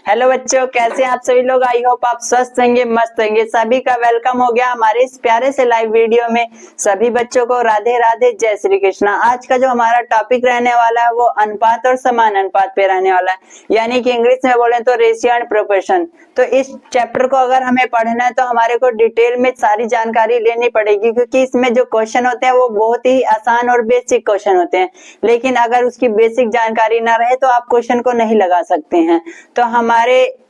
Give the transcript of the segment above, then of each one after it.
Hello बच्चों, कैसे हैं आप सभी लोग। आई होप आप स्वस्थ होंगे, मस्त होंगे। सभी का वेलकम हो गया हमारे इस प्यारे से लाइव वीडियो में। सभी बच्चों को राधे राधे, जय श्री कृष्णा। आज का जो हमारा टॉपिक रहने वाला है वो अनुपात और समान अनुपात पे रहने वाला है, यानी कि इंग्लिश में बोले तो रेशियो एंड प्रोपोर्शन। तो इस चैप्टर को अगर हमें पढ़ना है तो हमारे को डिटेल में सारी जानकारी लेनी पड़ेगी, क्योंकि इसमें जो क्वेश्चन होते हैं वो बहुत ही आसान और बेसिक क्वेश्चन होते हैं। लेकिन अगर उसकी बेसिक जानकारी ना रहे तो आप क्वेश्चन को नहीं लगा सकते हैं। तो हमारे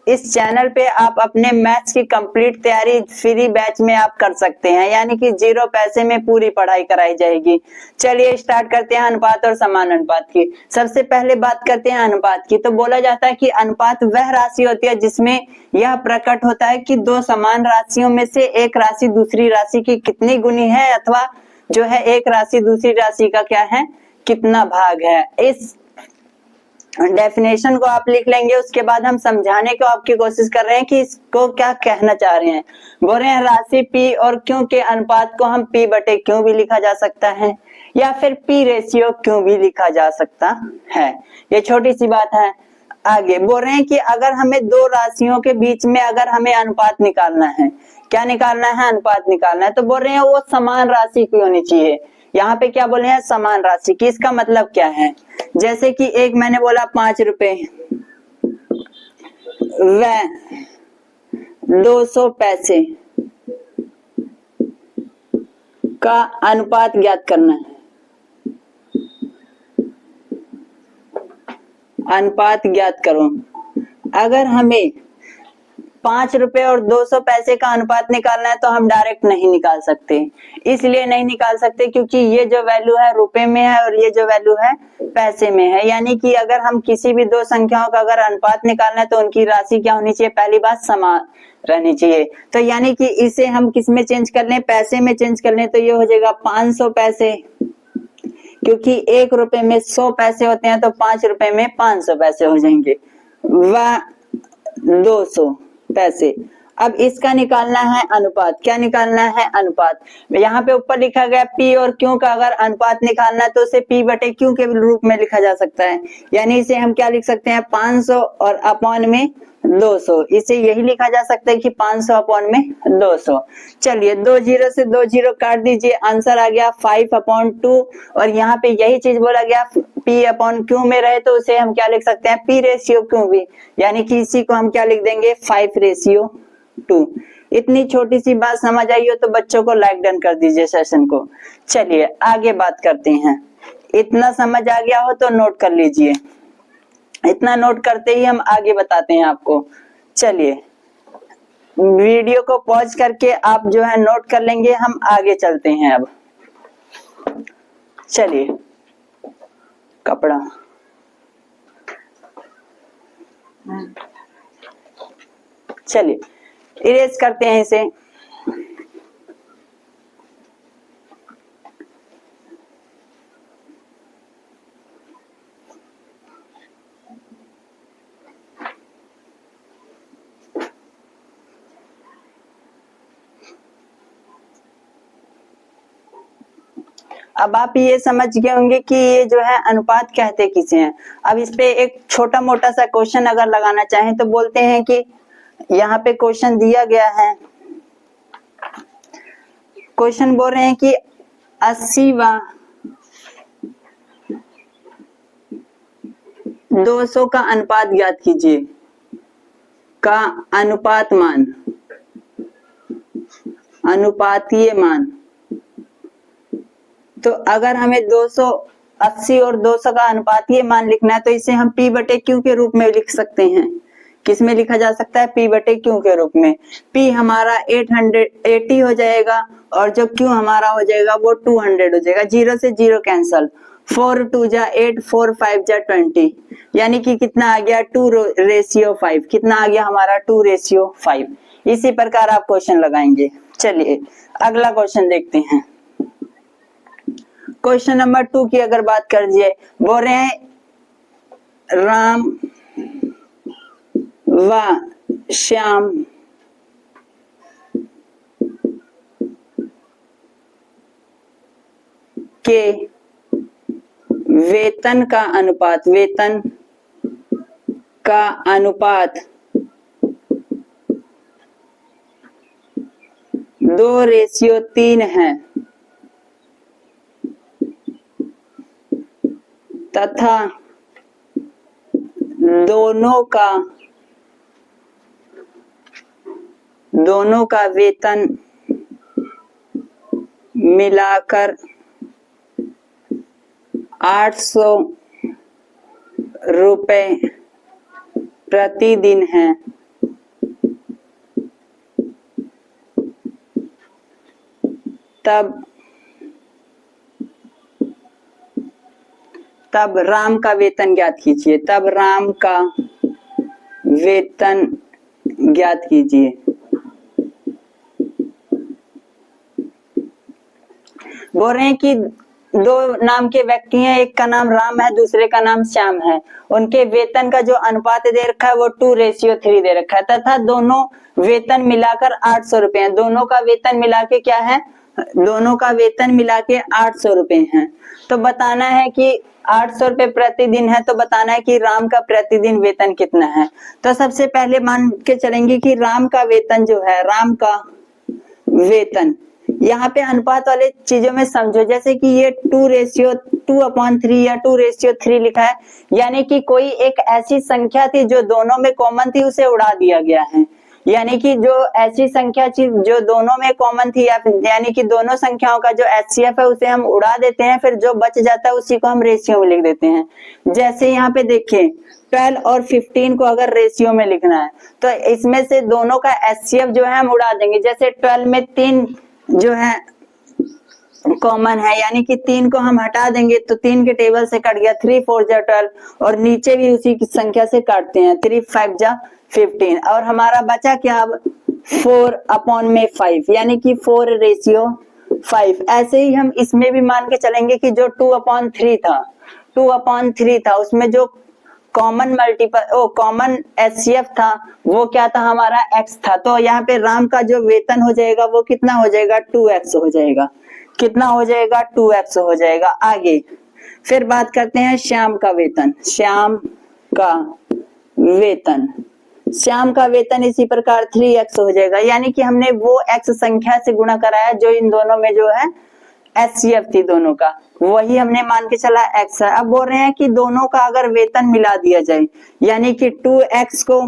इस चैनल पे आप अपने मैथ्स की कंप्लीट तैयारी फ्री बैच में आप कर सकते हैं, यानी कि 0 पैसे में पूरी पढ़ाई कराई जाएगी। चलिए स्टार्ट करते हैं अनुपात और समान अनुपात की। सबसे पहले बात करते हैं अनुपात की। तो बोला जाता है कि अनुपात वह राशि होती है जिसमें यह प्रकट होता है कि दो समान राशियों में से एक राशि दूसरी राशि की कितनी गुनी है, अथवा जो है एक राशि दूसरी राशि का क्या है, कितना भाग है। इस डेफिनेशन को आप लिख लेंगे। उसके बाद हम समझाने को आपकी कोशिश कर रहे हैं कि इसको क्या कहना चाह रहे हैं। बोल रहे हैं राशि P और Q के अनुपात को हम P बटे Q भी लिखा जा सकता है, या फिर P रेशियो Q भी लिखा जा सकता है। ये छोटी सी बात है। आगे बोल रहे हैं कि अगर हमें दो राशियों के बीच में अगर हमें अनुपात निकालना है, क्या निकालना है, अनुपात निकालना है, तो बोल रहे हैं वो समान राशि की होनी चाहिए। यहाँ पे क्या बोले हैं, समान राशि की। इसका मतलब क्या है, जैसे कि एक मैंने बोला 5 रुपए व 200 पैसे का अनुपात ज्ञात करना है। अनुपात ज्ञात करो। अगर हमें 5 रुपए और 200 पैसे का अनुपात निकालना है तो हम डायरेक्ट नहीं निकाल सकते। इसलिए नहीं निकाल सकते क्योंकि ये जो वैल्यू है रुपए में है और ये जो वैल्यू है पैसे में है। यानी कि अगर हम किसी भी दो संख्याओं का अगर अनुपात निकालना है तो उनकी राशि क्या होनी चाहिए, पहली बात समान रहनी चाहिए। तो यानी कि इसे हम किस में चेंज कर लें, पैसे में चेंज कर लें, तो ये हो जाएगा 500 पैसे, क्योंकि 1 रुपए में 100 पैसे होते हैं तो 5 रुपए में 500 पैसे हो जाएंगे। व 200 पैसे। अब इसका निकालना है अनुपात। क्या निकालना है, अनुपात। यहाँ पे ऊपर लिखा गया P और Q का अगर अनुपात निकालना है तो उसे P बटे Q के रूप में लिखा जा सकता है। यानी इसे हम क्या लिख सकते हैं, 500 और अपॉन में 200। इसे यही लिखा जा सकता है कि 500 अपॉन में 200। चलिए 2 जीरो से 2 जीरो काट दीजिए, आंसर आ गया 5/2। और यहाँ पे यही चीज बोला गया P अपॉन Q में रहे तो उसे हम क्या लिख सकते हैं, P रेशियो Q भी। यानी कि इसी को हम क्या लिख देंगे, 5/2। इतनी छोटी सी बात समझ आई हो तो बच्चों को लाइक डन कर दीजिए सेशन को। चलिए आगे बात करते हैं। इतना समझ आ गया हो तो नोट कर लीजिए। इतना नोट करते ही हम आगे बताते हैं आपको। चलिए वीडियो को पॉज करके आप जो है नोट कर लेंगे, हम आगे चलते हैं। अब चलिए कपड़ा चलिए इरेज करते हैं इसे। अब आप ये समझ गए होंगे कि ये जो है अनुपात कहते किसे हैं। अब इस पे एक छोटा मोटा सा क्वेश्चन अगर लगाना चाहें तो बोलते हैं कि यहाँ पे क्वेश्चन दिया गया है। क्वेश्चन बोल रहे हैं कि 80 व 200 का अनुपात ज्ञात कीजिए। का अनुपात मान, अनुपातीय मान। तो अगर हमें 280 और 200 का अनुपातीय मान लिखना है तो इसे हम P बटे Q के रूप में लिख सकते हैं। किस में लिखा जा सकता है, P बटे Q के रूप में। P हमारा 880 हो जाएगा और जो Q हमारा हो जाएगा वो 200 हो जाएगा। 0 से 0 कैंसल, 4 2 जा 8, 4 5 जा 20। यानी कि कितना आ गया, 2/5। कितना आ गया हमारा, 2/5। इसी प्रकार आप क्वेश्चन लगाएंगे। चलिए अगला क्वेश्चन देखते हैं। क्वेश्चन नंबर 2 की अगर बात कर दिए, बोल रहे हैं राम व श्याम के वेतन का अनुपात, वेतन का अनुपात 2:3 है तथा दोनों का वेतन मिलाकर 800 रुपए प्रतिदिन है, तब राम का वेतन ज्ञात कीजिए। तब राम का वेतन ज्ञात कीजिए। बोल रहे हैं कि दो नाम के व्यक्ति हैं, एक का नाम राम है, दूसरे का नाम श्याम है। उनके वेतन का जो अनुपात दे रखा है वो 2:3 दे रखा है तथा दोनों वेतन मिलाकर 800 रुपए है। दोनों का वेतन मिला के क्या है? दोनों का वेतन मिला के 800 रुपए है। तो बताना है कि 800 रुपए प्रतिदिन है, तो बताना है कि राम का प्रतिदिन वेतन कितना है। तो सबसे पहले मान के चलेंगे कि राम का वेतन जो है, राम का वेतन, यहाँ पे अनुपात वाले चीजों में समझो, जैसे कि ये 2:2/3 या 2:3 लिखा है, यानी कि कोई एक ऐसी संख्या थी जो दोनों में कॉमन थी, उसे उड़ा दिया गया है। यानी कि जो ऐसी संख्या थी जो दोनों में कॉमन थी, यानी कि दोनों संख्याओं का जो एचसीएफ है उसे हम उड़ा देते हैं, फिर जो बच जाता है उसी को हम रेशियो में लिख देते हैं। जैसे यहाँ पे देखिए 12 और 15 को अगर रेशियो में लिखना है तो इसमें से दोनों का एचसीएफ जो है हम उड़ा देंगे। जैसे 12 में 3 जो है कॉमन है, यानी कि 3 को हम हटा देंगे तो 3 के टेबल से कट गया, 3 4 जा 12 और नीचे भी उसी की संख्या से काटते हैं, 3 5 जा 15 और हमारा बचा क्या? अब 4/5 यानी कि 4:5। ऐसे ही हम इसमें भी मान के चलेंगे कि जो 2/3 था उसमें जो कॉमन कॉमन एचसीएफ था वो क्या था? हमारा x था। तो यहाँ पे राम का जो वेतन हो जाएगा वो कितना हो जाएगा? 2x हो जाएगा। कितना हो जाएगा? 2x हो जाएगा। आगे फिर बात करते हैं श्याम का वेतन। श्याम का वेतन इसी प्रकार 3x हो जाएगा, यानी कि हमने वो x संख्या से गुणा कराया जो इन दोनों में जो है एचसीएफ थी दोनों का, वही हमने मान के चला x है। अब बोल रहे हैं कि दोनों का अगर वेतन मिला दिया जाए, यानी कि 2x को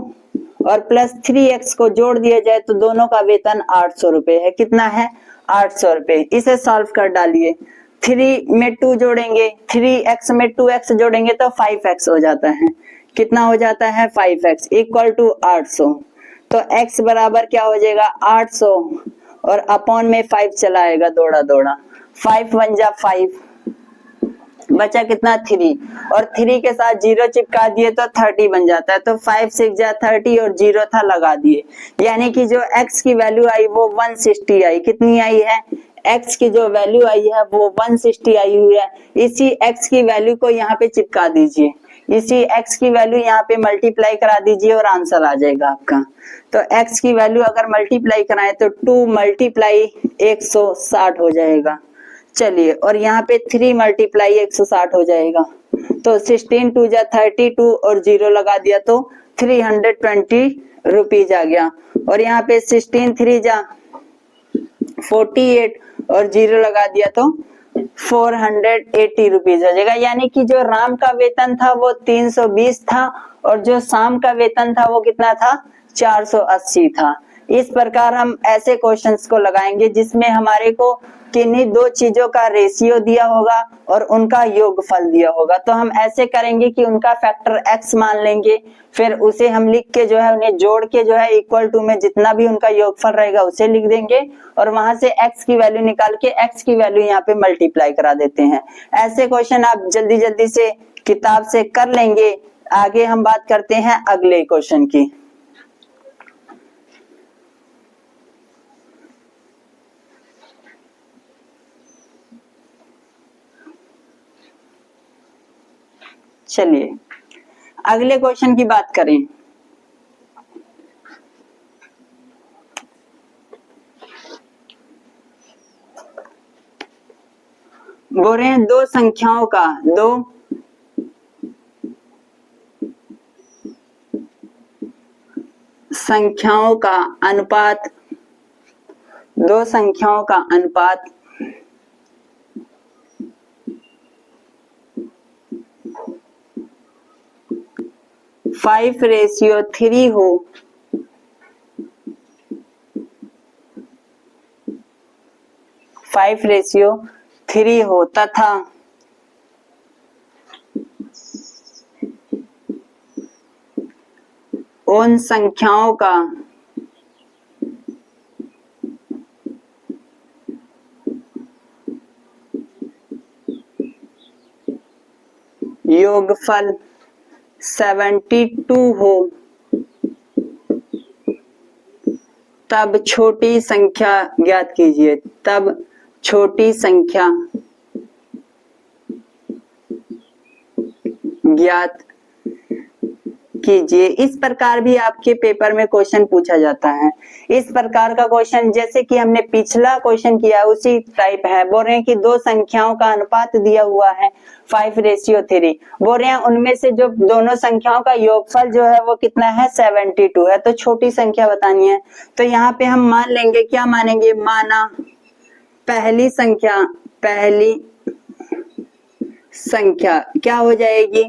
और प्लस 3x को जोड़ दिया जाए तो दोनों का वेतन 800 रुपए है। कितना है? 800 रुपए। इसे सॉल्व कर डालिए। 3 में 2 जोड़ेंगे, 3x में 2x जोड़ेंगे तो 5x हो जाता है। कितना हो जाता है? 5x equal to 800। तो x बराबर क्या हो जाएगा? 800 और अपॉन में 5 चला आएगा, दौड़ा 5 1 जा 5, बचा कितना? 3 और 3 के साथ 0 चिपका दिए तो 30 बन जाता है। तो 5 6 जा 30 और 0 था लगा दिए, यानी कि जो x की वैल्यू आई वो 160 आई। कितनी आई है? x की जो वैल्यू आई है वो 160 आई हुई है। इसी x की वैल्यू को यहाँ पे चिपका दीजिए, इसी x की वैल्यू यहाँ पे मल्टीप्लाई करा दीजिए और आंसर आ जाएगा आपका। तो x की वैल्यू अगर मल्टीप्लाई कराएं तो 2 मल्टीप्लाई 160 हो जाएगा। चलिए, और यहाँ पे 3 मल्टीप्लाई 160 हो जाएगा। तो 16 2 जा 32 और 0 लगा दिया तो 320 रुपीज आ गया। और यहाँ पे 16 3 जा 48 और 0 लगा दिया तो 480 रुपीज हो जाएगा। यानी कि जो राम का वेतन था वो 320 था और जो शाम का वेतन था वो कितना था? 480 था। इस प्रकार हम ऐसे क्वेश्चंस को लगाएंगे जिसमें हमारे को किन्हीं दो चीजों का रेशियो दिया होगा और उनका योगफल दिया होगा। तो हम ऐसे करेंगे कि उनका फैक्टर x मान लेंगे, फिर उसे हम लिख के जो है उन्हें जोड़ के जो है इक्वल टू में जितना भी उनका योगफल रहेगा उसे लिख देंगे और वहां से x की वैल्यू निकाल के x की वैल्यू यहाँ पे मल्टीप्लाई करा देते हैं। ऐसे क्वेश्चन आप जल्दी जल्दी से किताब से कर लेंगे। आगे हम बात करते हैं अगले क्वेश्चन की। चलिए अगले क्वेश्चन की बात करें। बोल रहे हैं दो संख्याओं का अनुपात दो संख्याओं का अनुपात 5:3 हो, 5:3 हो तथा उन संख्याओं का योगफल 72 हो, तब छोटी संख्या ज्ञात कीजिए। तब छोटी संख्या ज्ञात कीजिए। इस प्रकार भी आपके पेपर में क्वेश्चन पूछा जाता है। इस प्रकार का क्वेश्चन जैसे कि हमने पिछला क्वेश्चन किया उसी टाइप है। बोल रहे हैं कि दो संख्याओं का अनुपात दिया हुआ है 5:3। बोल रहे हैं उनमें से जो दोनों संख्याओं का योगफल जो है वो कितना है 72 है। तो छोटी संख्या बतानी है। तो यहाँ पे हम मान लेंगे, क्या मानेंगे, माना पहली संख्या क्या हो जाएगी।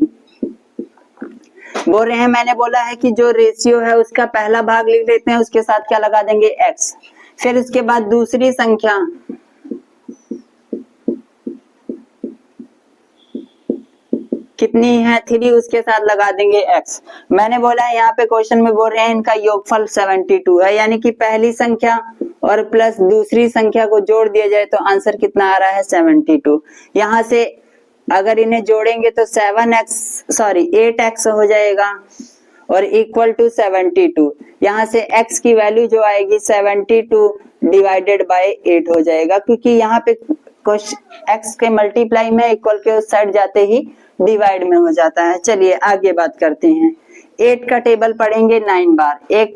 बोल रहे हैं, मैंने बोला है कि जो रेशियो है उसका पहला भाग लिख लेते हैं, उसके साथ क्या लगा देंगे x। फिर उसके बाद दूसरी संख्या कितनी है 3, उसके साथ लगा देंगे x। मैंने बोला है यहाँ पे क्वेश्चन में बोल रहे हैं इनका योगफल 72 है, यानी कि पहली संख्या और प्लस दूसरी संख्या को जोड़ दिया जाए तो आंसर कितना आ रहा है 72। यहाँ से अगर इन्हें जोड़ेंगे तो 8x हो जाएगा और इक्वल टू 72। यहाँ से x की वैल्यू जो आएगी 72 डिवाइडेड बाय 8 हो जाएगा, क्योंकि यहाँ पे x के मल्टीप्लाई में इक्वल के उस साइड जाते ही डिवाइड में हो जाता है। चलिए आगे बात करते हैं। 8 का टेबल पढ़ेंगे 9 बार, 8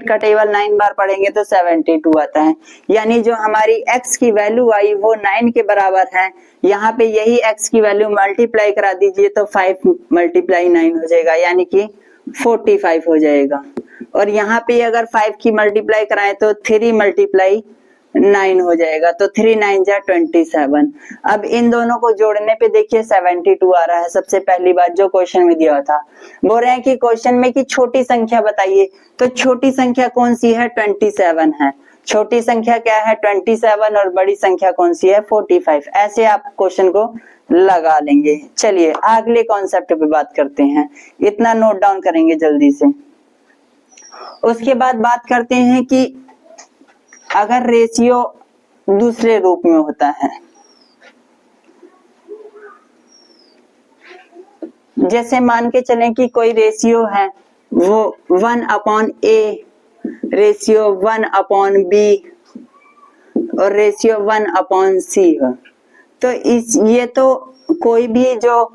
का टेबल 9 बार पढ़ेंगे तो 72 आता है। यानी जो हमारी x की वैल्यू आई वो 9 के बराबर है। यहाँ पे यही x की वैल्यू मल्टीप्लाई करा दीजिए तो 5 × 9 हो जाएगा, यानी कि 45 हो जाएगा। और यहाँ पे अगर 5 की मल्टीप्लाई कराएं तो 3 × 9 हो जाएगा, तो 3 9 जा 27। अब इन दोनों को जोड़ने पे देखिए 72 आ रहा है। सबसे पहली बात जो क्वेश्चन में दिया था, बोल रहे हैं कि क्वेश्चन में कि छोटी संख्या बताइए, तो छोटी संख्या कौन सी है 27 है। छोटी संख्या क्या है 27 और बड़ी संख्या कौन सी है 45। ऐसे आप क्वेश्चन को लगा लेंगे। चलिए अगले कॉन्सेप्ट पे बात करते हैं, इतना नोट डाउन करेंगे जल्दी से। उसके बाद बात करते हैं कि अगर रेशियो दूसरे रूप में होता है, जैसे मान के चलें कि कोई रेशियो है वो 1/a, रेशियो 1/b और रेशियो 1/c हो। तो ये तो कोई भी जो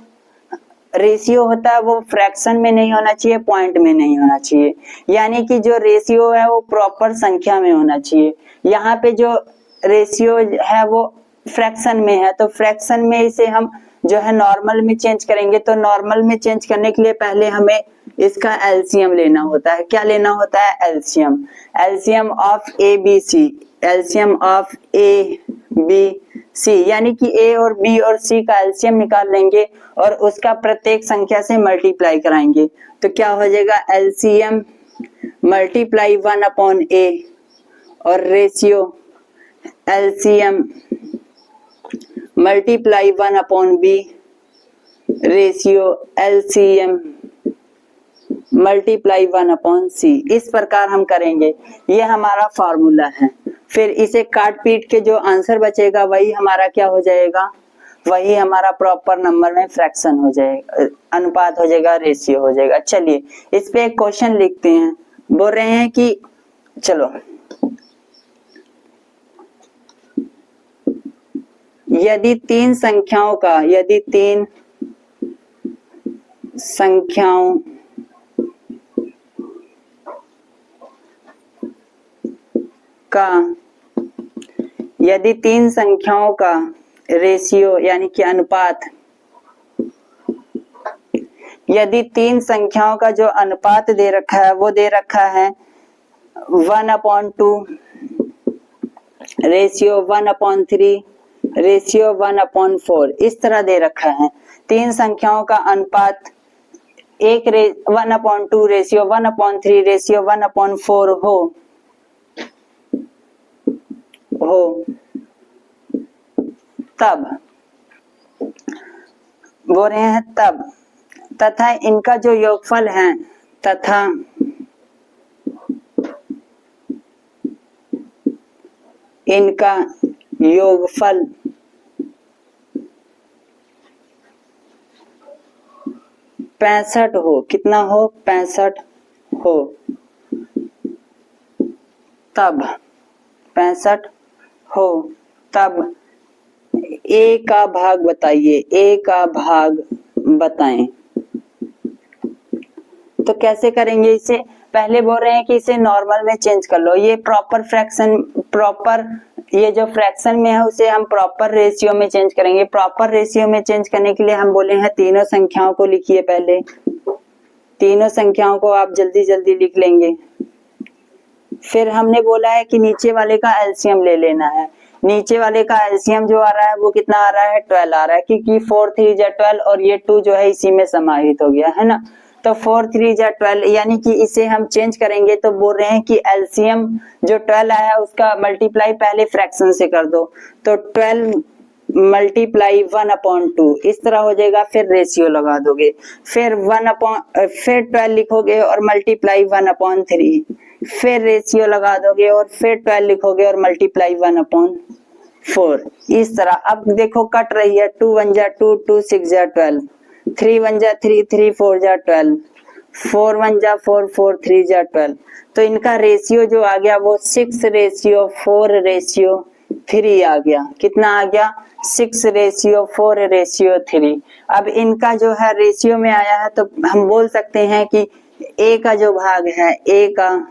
रेशियो होता है वो फ्रैक्शन में नहीं होना चाहिए, पॉइंट में नहीं होना चाहिए, यानी कि जो रेशियो है वो प्रॉपर संख्या में होना चाहिए। यहाँ पे जो रेशियो है वो फ्रैक्शन में है, तो फ्रैक्शन में इसे हम जो है नॉर्मल में चेंज करेंगे। तो नॉर्मल में चेंज करने के लिए पहले हमें इसका एलसीएम लेना होता है। क्या लेना होता है LCM, LCM of A B C, LCM of A B C, यानी कि ए और बी और सी का एलसीएम निकाल लेंगे और उसका प्रत्येक संख्या से मल्टीप्लाई कराएंगे। तो क्या हो जाएगा एलसीएम मल्टीप्लाई 1/a और ratio LCM multiply 1/b, ratio LCM multiply 1/c। इस प्रकार हम करेंगे, ये हमारा फॉर्मूला है। फिर इसे काट पीट के जो आंसर बचेगा वही हमारा क्या हो जाएगा, वही हमारा प्रॉपर नंबर में फ्रैक्शन हो जाएगा, अनुपात हो जाएगा, रेशियो हो जाएगा। चलिए इस पे एक क्वेश्चन लिखते हैं। बोल रहे हैं कि चलो यदि तीन संख्याओं का रेशियो यानी कि अनुपात, यदि तीन संख्याओं का जो अनुपात दे रखा है वो दे रखा है 1/2, रेशियो 1/3, रेशियो 1/4 इस तरह दे रखा है। तीन संख्याओं का अनुपात 1/2 रेशियो 1/3 रेशियो 1/4 हो तब बोल रहे हैं तब, तथा इनका जो योगफल है, तथा इनका योगफल 65 हो। कितना हो? 65 हो तब, 65 हो तब ए का भाग बताइए, ए का भाग बताएं। तो कैसे करेंगे इसे? पहले बोल रहे हैं कि इसे नॉर्मल में चेंज कर लो। ये प्रॉपर फ्रैक्शन, प्रॉपर ये जो फ्रैक्शन में है उसे हम प्रॉपर रेशियो में चेंज करेंगे। प्रॉपर रेशियो में चेंज करने के लिए हम बोले हैं तीनों संख्याओं को लिखिए। पहले तीनों संख्याओं को आप जल्दी जल्दी लिख लेंगे। फिर हमने बोला है कि नीचे वाले का एलसीएम ले लेना है। नीचे वाले का एलसीएम जो आ रहा है वो कितना आ रहा है? 12 आ रहा है, क्योंकि 4 3 जा 12 और ये 2 जो है इसी में समाहित हो गया है ना। तो 4 3 जा 12, यानी कि इसे हम चेंज करेंगे तो बोल रहे हैं कि एलसीएम जो 12 आया उसका मल्टीप्लाई पहले फ्रैक्शन से कर दो। तो 12 मल्टीप्लाई 1/2 इस तरह हो जाएगा। फिर रेशियो लगा दोगे, फिर 12 लिखोगे और मल्टीप्लाई 1/3, फिर रेशियो लगा दोगे और फिर 12 लिखोगे और मल्टीप्लाई 1/4। इस तरह अब देखो कट रही है। 2 1 जा 2, 2 6 जा 12, 3 1 जा 3, 3 4 जा 12, 4 1 जा 4, 4 3 जा 12। तो इनका रेशियो जो आ गया वो 6:4:3 आ गया। कितना आ गया? 6:4:3। अब इनका जो है रेशियो में आया है तो हम बोल सकते हैं कि ए का जो भाग है, ए का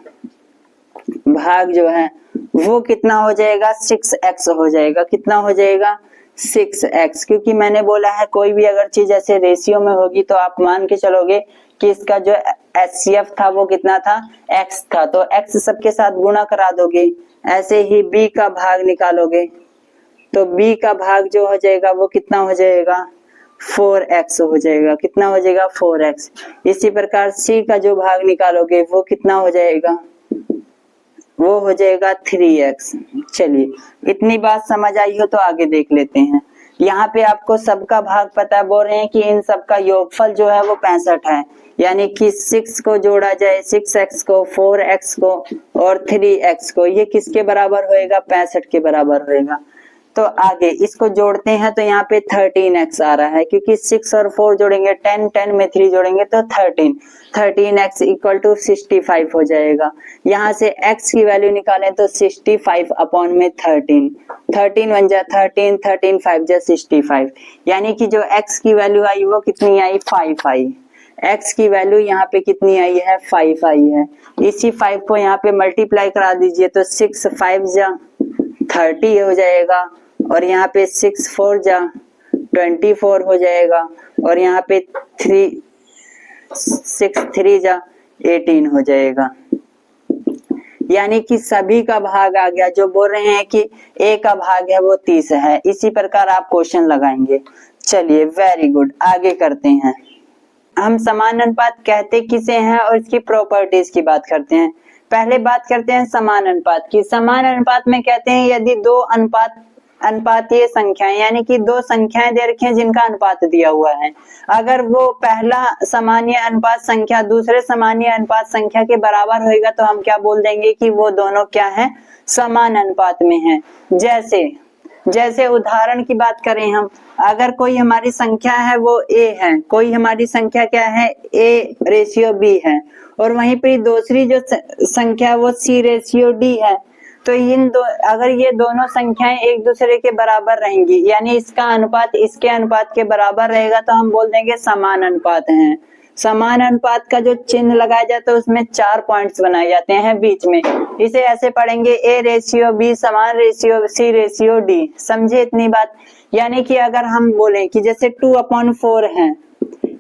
भाग जो है वो कितना हो जाएगा? 6x हो जाएगा। कितना हो जाएगा? 6x, क्योंकि मैंने बोला है कोई भी अगर चीज ऐसे रेशियो में होगी तो आप मान के चलोगे कि इसका जो HCF था वो कितना था? x था, तो x सबके साथ गुणा करा दोगे। ऐसे ही b का भाग निकालोगे तो b का भाग जो हो जाएगा वो कितना हो जाएगा? 4x हो जाएगा। कितना हो जाएगा? 4x। इसी प्रकार c का जो भाग निकालोगे वो कितना हो जाएगा? वो हो जाएगा 3x। चलिए इतनी बात समझ आई हो तो आगे देख लेते हैं। यहाँ पे आपको सबका भाग पता है। बोल रहे हैं कि इन सबका योगफल जो है वो 65 है, यानी कि 6 को जोड़ा जाए, 6x को, 4x को और 3x को, ये किसके बराबर होएगा? 65 के बराबर होएगा। तो आगे इसको जोड़ते हैं तो यहाँ पे 13x आ रहा है, क्योंकि 6 और 4 जोड़ेंगे 10, 10 में 3 जोड़ेंगे तो 13, 13x इक्वल टू 65 हो जाएगा। यहाँ से x की वैल्यू निकालें तो 65/13, 13 1 जा 13, 13 5 जा 65, यानी कि जो x की वैल्यू आई वो कितनी आई? 5 आई। x की वैल्यू यहाँ पे कितनी आई है? 5 आई है। इसी 5 को यहाँ पे मल्टीप्लाई करा दीजिए तो 6 5 जा 30 हो जाएगा और यहाँ पे 6 4 जा 24 हो जाएगा और यहाँ पे 6 3 जा 18 हो जाएगा। यानी कि सभी का भाग आ गया। जो बोल रहे हैं कि a का भाग है वो 30 है। इसी प्रकार आप क्वेश्चन लगाएंगे। चलिए वेरी गुड, आगे करते हैं। हम समान अनुपात कहते किसे हैं और इसकी प्रॉपर्टीज की बात करते हैं। पहले बात करते हैं समान अनुपात की। समान अनुपात में कहते हैं यदि दो अनुपातीय संख्याएं, यानी कि दो संख्याएं दे रखी हैं जिनका अनुपात दिया हुआ है, अगर वो पहला सामान्य अनुपात संख्या दूसरे सामान्य अनुपात संख्या के बराबर होएगा तो हम क्या बोल देंगे कि वो दोनों क्या है? समान अनुपात में है। जैसे उदाहरण की बात करें हम, अगर कोई हमारी संख्या है वो a है, कोई हमारी संख्या क्या है? a/b है, और वहीं पर दूसरी जो संख्या वो c/d है, तो अगर ये दोनों संख्याएं एक दूसरे के बराबर रहेंगी, यानी इसका अनुपात इसके अनुपात के बराबर रहेगा, तो हम बोल देंगे समान अनुपात हैं। समान अनुपात का जो चिन्ह लगाया जाता है उसमें 4 पॉइंट्स बनाए जाते हैं बीच में। इसे ऐसे पढ़ेंगे a/b समान रेशियो c/d। समझे इतनी बात? यानी कि अगर हम बोलें कि जैसे 2/4 है,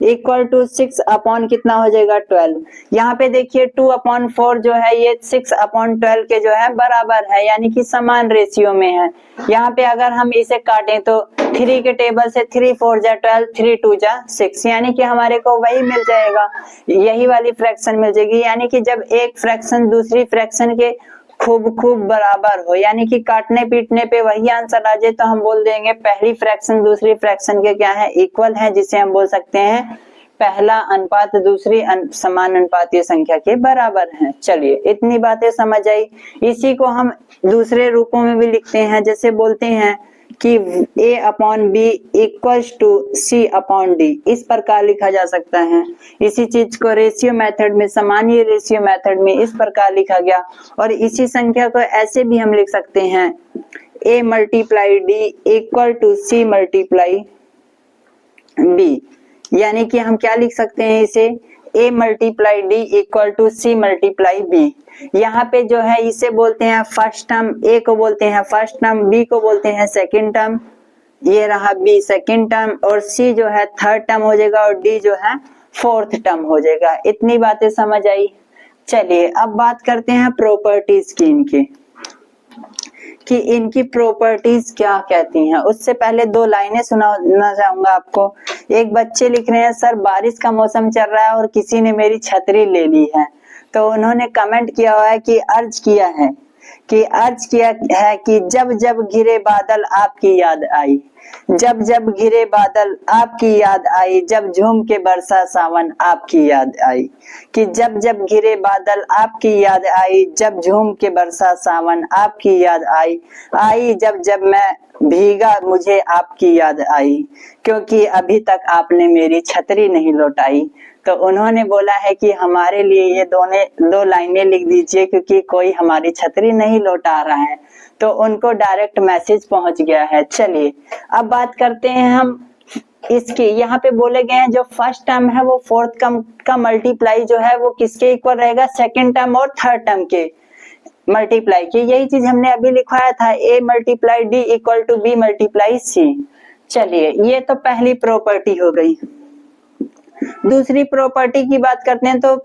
इक्वल टू 6 अपॉन कितना हो जाएगा 12। यहाँ पे देखिए 2/4 जो है ये 6/12 के जो है बराबर है, यानी कि समान रेशियो में है। यहाँ पे अगर हम इसे काटें तो 3 के टेबल से 3 4 जा 12, 3 2 जा 6, यानी कि हमारे को वही मिल जाएगा, यही वाली फ्रैक्शन मिल जाएगी। यानी कि जब एक फ्रैक्शन दूसरी फ्रैक्शन के खूब खूब बराबर हो, यानी कि काटने पीटने पे वही आंसर आ जाए, तो हम बोल देंगे पहली फ्रैक्शन दूसरी फ्रैक्शन के क्या है, इक्वल है, जिसे हम बोल सकते हैं पहला अनुपात दूसरी समान अनुपातीय संख्या के बराबर है। चलिए इतनी बातें समझ आई। इसी को हम दूसरे रूपों में भी लिखते हैं, जैसे बोलते हैं कि A/B इक्वल्स टू C/D, इस प्रकार लिखा जा सकता है। इसी चीज को रेशियो मेथड में, सामान्य रेशियो मेथड में इस प्रकार लिखा गया। और इसी संख्या को ऐसे भी हम लिख सकते हैं A×D इक्वल टू C×B, यानी कि हम क्या लिख सकते हैं इसे, A×D इक्वल टू C×B। यहाँ पे जो है इसे बोलते हैं फर्स्ट टर्म, A को बोलते हैं फर्स्ट टर्म, B को बोलते हैं सेकंड टर्म, ये रहा B सेकंड टर्म, और C जो है थर्ड टर्म हो जाएगा, और D जो है फोर्थ टर्म हो जाएगा। इतनी बातें समझ आई। चलिए अब बात करते हैं प्रॉपर्टीज की इनकी, कि इनकी प्रॉपर्टीज क्या कहती हैं। उससे पहले 2 लाइनें सुनाना चाहूंगा आपको। एक बच्चे लिख रहे हैं, सर बारिश का मौसम चल रहा है और किसी ने मेरी छतरी ले ली है। तो उन्होंने कमेंट किया हुआ है कि अर्ज किया है कि जब जब घिरे बादल आपकी याद आई, जब जब घिरे बादल आपकी याद आई, जब झूम के बरसा सावन आपकी याद आई, कि जब जब घिरे बादल आपकी याद आई, जब झूम के बरसा सावन आपकी याद आई जब जब मैं भीगा मुझे आपकी याद आई, क्योंकि अभी तक आपने मेरी छतरी नहीं लौटाई। तो उन्होंने बोला है कि हमारे लिए ये 2 लाइनें लिख दीजिए, क्योंकि कोई हमारी छतरी नहीं लौटा रहा है। तो उनको डायरेक्ट मैसेज पहुंच गया है। चलिए अब बात करते हैं हम इसकी। यहाँ पे बोले गए हैं जो फर्स्ट टर्म है वो फोर्थ टर्म का मल्टीप्लाई जो है वो किसके इक्वल रहेगा, सेकंड टर्म और थर्ड टर्म के मल्टीप्लाई की। यही चीज हमने अभी लिखवाया था, A×D इक्वल टू B×C। चलिए ये तो पहली प्रॉपर्टी हो गई। दूसरी प्रॉपर्टी की बात करते हैं तो